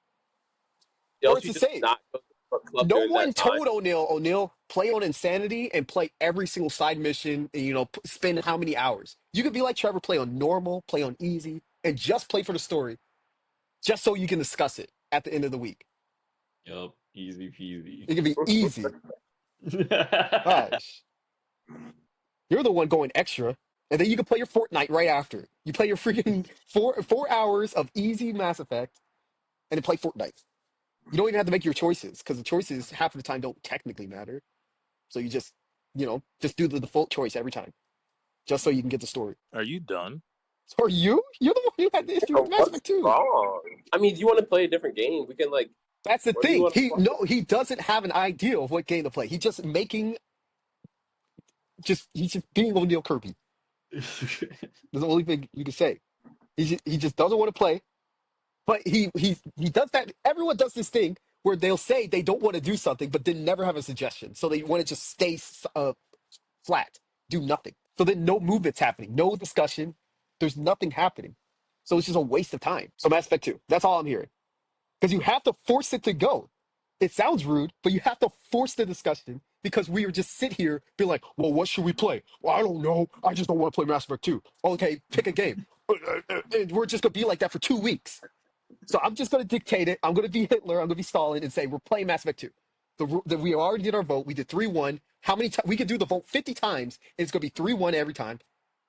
Dylan, Or it's you the just same. not go to the book club No during one that time. told O'Neill, play on Insanity and play every single side mission and, spend how many hours. You could be like Trevor, play on normal, play on easy, and just play for the story, just so you can discuss it at the end of the week. Yup, easy peasy. It can be easy. Gosh. You're the one going extra, and then you can play your Fortnite right after. You play your freaking 4 hours of easy Mass Effect, and then play Fortnite. You don't even have to make your choices, because the choices half of the time don't technically matter. So you just do the default choice every time, just so you can get the story. Are you done? So are you? You're the one who had the issue with Mass What's Effect 2. wrong? I mean, do you want to play a different game? We can That's the What do you thing. wanna play? He doesn't have an idea of what game to play. He's just he's just being O'Neill Kirby. That's the only thing you can say. He just doesn't want to play. But he does that. Everyone does this thing where they'll say they don't want to do something, but then never have a suggestion. So they want to just stay flat, do nothing. So then no movement's happening, no discussion. There's nothing happening. So it's just a waste of time. So Mass Effect 2. That's all I'm hearing. Because you have to force it to go. It sounds rude, but you have to force the discussion because we would just sit here, be like, well, what should we play? Well, I don't know. I just don't want to play Mass Effect 2. Okay, pick a game. And we're just going to be like that for 2 weeks. So I'm just going to dictate it. I'm going to be Hitler. I'm going to be Stalin and say, we're playing Mass Effect 2. We already did our vote. We did 3-1. How many times? We could do the vote 50 times. And it's going to be 3-1 every time.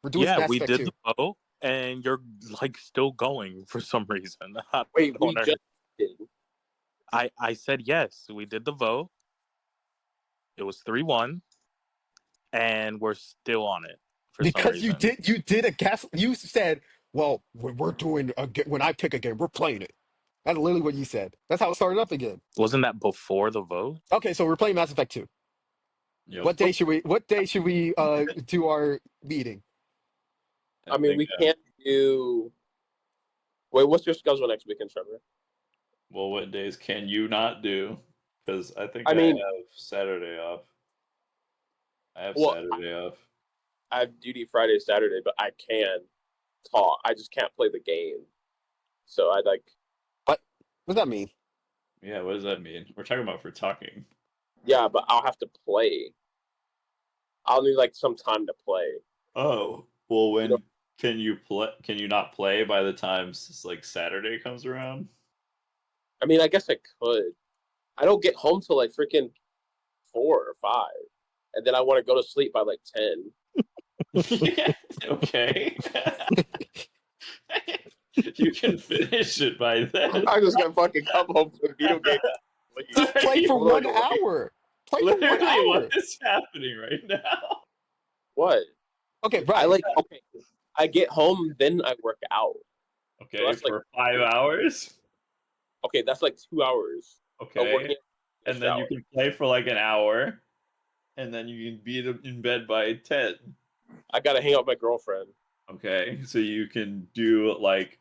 We're doing Yeah, Mass we Effect did 2. the vote, and you're like still going for some reason. I Wait, don't we under- just did. I said yes. We did the vote. It was 3-1, and we're still on it for some Because reason. you did a gas. You said, well, when we're doing when I pick a game, we're playing it. That's literally what you said. That's how it started up again. Wasn't that before the vote? Okay, so we're playing Mass Effect 2. Yep. What day should we do our meeting? I mean, we can't do. Wait, what's your schedule next weekend, Trevor? Well, what days can you not do? Because I I mean- have Saturday off. I have Well, Saturday off. I have duty Friday, Saturday, but I can talk. I just can't play the game. So I like. What does that mean? Yeah, what does that mean? We're talking about for talking. Yeah, but I'll have to play. I'll need like some time to play. Oh, well, when You know- can you play? Can you not play by the time like Saturday comes around? I mean, I guess I could. I don't get home till like freaking 4 or 5, and then I want to go to sleep by like 10. Okay. You can finish it by then. I'm just gonna fucking come home to a video game. Just play for Literally, 1 hour. Play for 1 Literally, hour. what is happening right now? What? Okay, right. I like. Okay, I get home, then I work out. Okay, that's for 5 hours. Okay, that's like 2 hours. Of Okay, working and then you can play for like an hour, and then you can be in bed by 10. I gotta hang out with my girlfriend. Okay, so you can do like,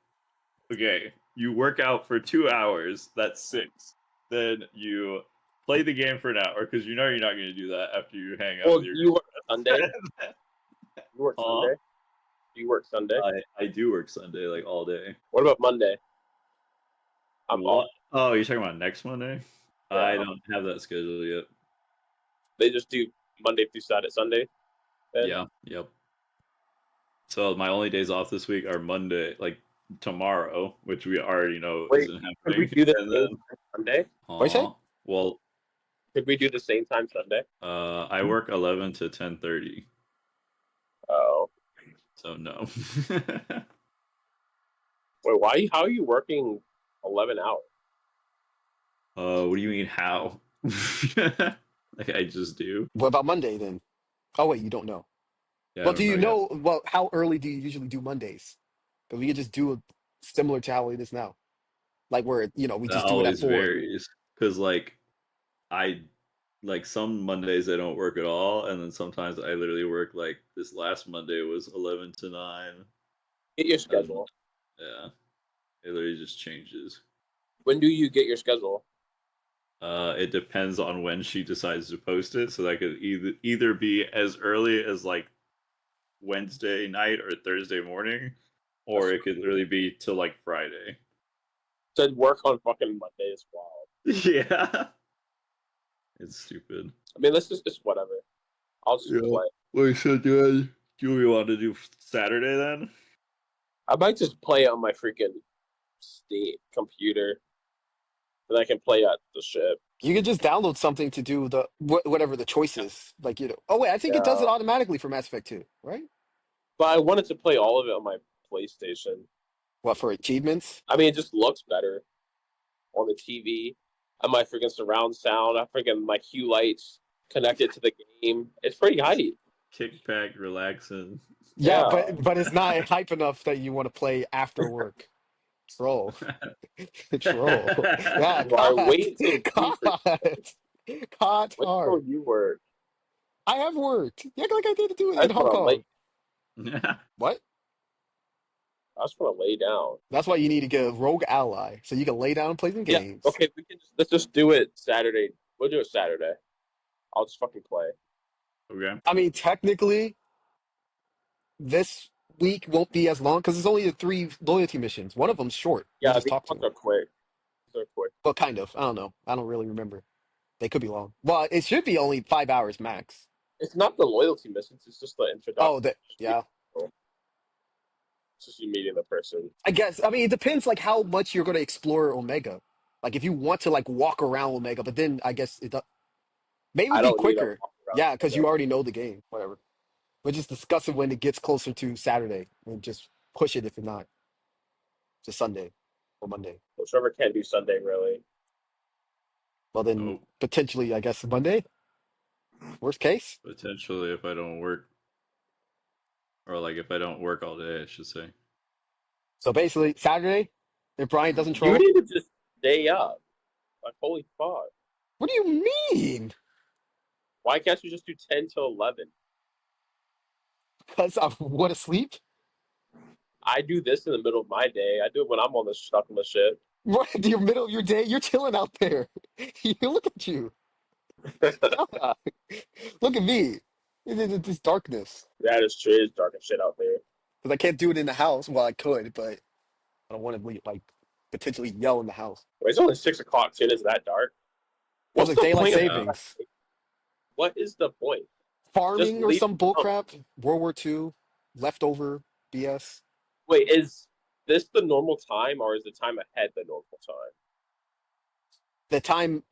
okay, you work out for 2 hours. That's 6. Then you play the game for an hour because you know you're not going to do that after you hang out Well, with your. you work Sunday. You work Huh? Sunday. You work Sunday. I do work Sunday like all day. What about Monday? I'm What? off. Oh, you're talking about next Monday? Yeah. I don't have that scheduled yet. They just do Monday through Saturday, Sunday. Then? Yeah, yep. So my only days off this week are Monday, like tomorrow, which we already know Wait, isn't happening. Could we do the And same then, time Sunday? What'd you say? Well, Could we do the same time Sunday? I work 11 to 10:30, Oh, so no. wait. Why? How are you working 11 hours? What do you mean how? Like I just do. What about Monday then? Oh wait, you don't know. Yeah, Well, I do don't you know yet. know? Well, how early do you usually do Mondays? Because we could just do a similar to how it is now, like where we That just do it at always 4. varies because like I like some Mondays I don't work at all, and then sometimes I literally work like this last Monday was 11 to 9. Get your schedule. Yeah, it literally just changes. When do you get your schedule? It depends on when she decides to post it, so that could either be as early as like Wednesday night or Thursday morning, or it could literally be till like Friday. Said work on fucking Monday as well. Yeah, it's stupid. I mean, let's just whatever. I'll just play. Wait, so do we want to do Saturday then? I might just play on my freaking Steam computer, and I can play at the ship. You could just download something to do the whatever the choice is. Like Oh wait, I think it does it Yeah. automatically for Mass Effect 2, right? But I wanted to play all of it on my PlayStation. What for achievements? I mean, it just looks better on the TV. I my freaking surround sound. I freaking my Hue lights connected to the game. It's pretty hype. Kick back, relaxing. Yeah, Yeah. but it's not hype enough that you want to play after work. Troll. Troll. Yeah, Why caught. wait till Caught. Caught What hard. till you work? I have worked. Yeah, like I did do it That's in Hong what I'm Kong. like. Yeah. What? I just want to lay down. That's why you need to get a rogue ally so you can lay down and play some Yeah. games. Okay. Let's just do it Saturday. We'll do it Saturday. I'll just fucking play. Okay. I mean, technically, this week won't be as long because it's only the 3 loyalty missions. One of them's short. You Yeah, just these talk to ones him. are quick. These are quick. But kind of. I don't know. I don't really remember. They could be long. Well, it should be only 5 hours max. It's not the loyalty missions. It's just the Oh, introduction. that It's just yeah. you meeting the person. I guess. I mean, it depends like how much you're going to explore Omega. Like if you want to like walk around Omega, but then I guess maybe it I would be don't need to quicker. walk around. Yeah, because you already know the game. Whatever. We'll just discuss it when it gets closer to Saturday and just push it if it's not to Sunday or Monday. Whichever can't do Sunday, really. Well, then Oh, potentially, I guess Monday. Worst case. potentially if I don't work, or like if I don't work all day, I should say. So basically, Saturday, if Brian doesn't You troll. need to just stay up. Like, holy fuck. What do you mean? Why can't you just do 10 to 11? Because I want to sleep? I do this in the middle of my day. I do it when I'm on the stuck in the shit. Right in your middle of your day, you're chilling out there. You look at you. Yeah. Look at me. It's this darkness. That is true. It's dark and shit out there. Because I can't do it in the house. Well, I could, but I don't want to like potentially yell in the house. Wait, it's only 6 o'clock. Shit, is that dark? Because What's of the daylight point of Yeah. savings. What is the point? Farming or leave some it alone. bullcrap. World War II, leftover BS. Wait, is this the normal time or is the time ahead the normal time? The time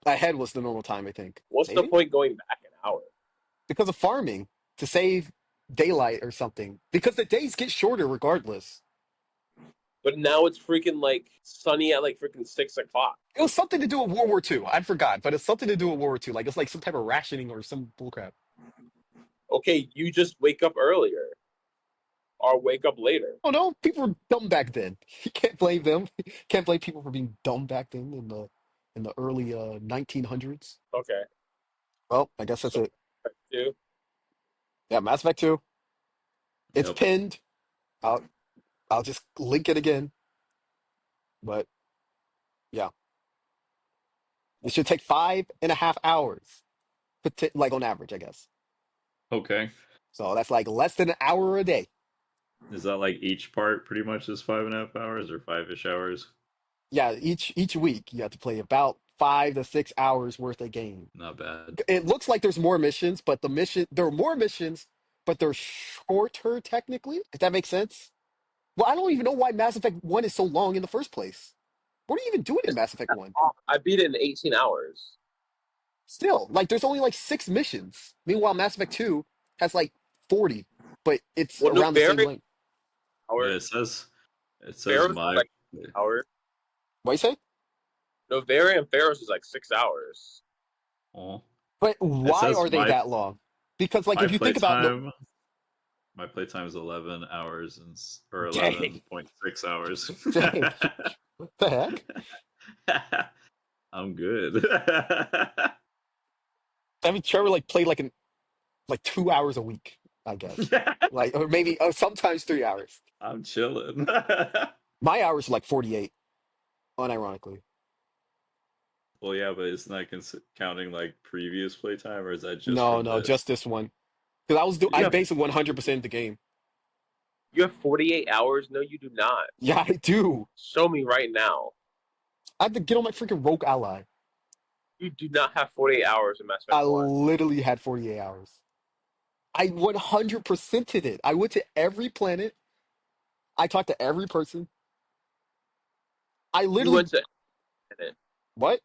ahead was the normal time, I think. What's the Maybe? point going back an hour? Because of farming to save daylight or something. Because the days get shorter regardless. But now it's freaking like sunny at like freaking 6 o'clock. It was something to do with World War II. I forgot, but it's something to do with World War II. Like it's like some type of rationing or some bullcrap. Okay, you just wake up earlier or wake up later. Oh no, people were dumb back then. You can't blame them. Can't blame people for being dumb back then in the early 1900s. Okay, Well, I guess that's so it. two. Yeah, Mass Effect 2. It's Yep. pinned. I'll just link it again. But yeah, it should take 5.5 hours, like on average, I guess. Okay. So that's like less than an hour a day. Is that like each part pretty much is 5.5 hours or 5-ish hours? Yeah, each week you have to play about 5 to 6 hours worth of game. Not bad. It looks like there's more missions, but there are more missions, but they're shorter technically. If that makes sense. Well, I don't even know why Mass Effect 1 is so long in the first place. What are you even doing in Mass Effect 1? I beat it in 18 hours. Still, like there's only like 6 missions. Meanwhile, Mass Effect 2 has like 40, but it's Well, no, around the same very length. Yeah, hour. it says Pharaoh's my like hour. What you say? Noveria and Pharaoh's is like 6 hours. oh, But it why says are they my that long? Because like my if you think about playtime my playtime is 11 hours or Dang. 11.6 hours. Dang. What the heck? I'm good. I mean, Trevor like played like 2 hours a week, I guess. Like or maybe sometimes 3 hours. I'm chilling. My hours are like 48, unironically. Well, yeah, but it's not counting like previous playtime, or is that just No, from no, this? just this one. Because I Yeah. basically 100% the game. You have 48 hours? No, you do not. Yeah, I do. Show me right now. I have to get on my freaking rogue ally. You do not have 48 hours in Mass I Effect 1. literally had 48 hours. I 100%ed it. I went to every planet. I talked to every person. I You literally went to planet. what?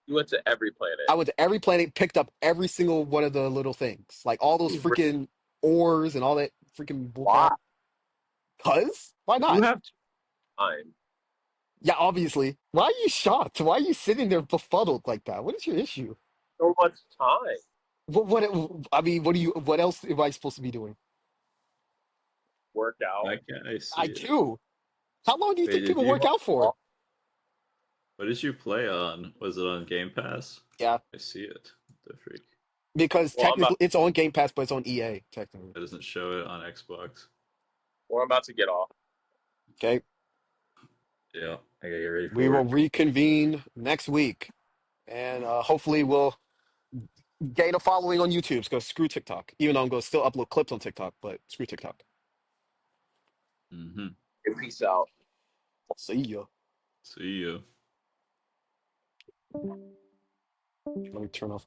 You went to every planet. I went to every planet, picked up every single one of the little things, like all those freaking ores and all that freaking Why? bullcrap. Cause why You not? have time. Yeah, obviously. Why are you shocked? Why are you sitting there befuddled like that? What is your issue? So much time. I mean, what do you? What else am I supposed to be doing? Work out. Why can't I see I it? do. How long do you Wait, think did people you- work out for? What did you play on? Was it on Game Pass? Yeah. I see it. The freak. Because Well, I'm technically it's on Game Pass, but it's on EA technically. It doesn't show it on Xbox. Well, I'm about to get off. Okay. Yeah, I gotta get ready We for will it. reconvene next week, and hopefully we'll gain a following on YouTube. Because screw TikTok. Even though I'm going to still upload clips on TikTok, but screw TikTok. Mm-hmm. Peace out. See ya. See you. Let me turn off.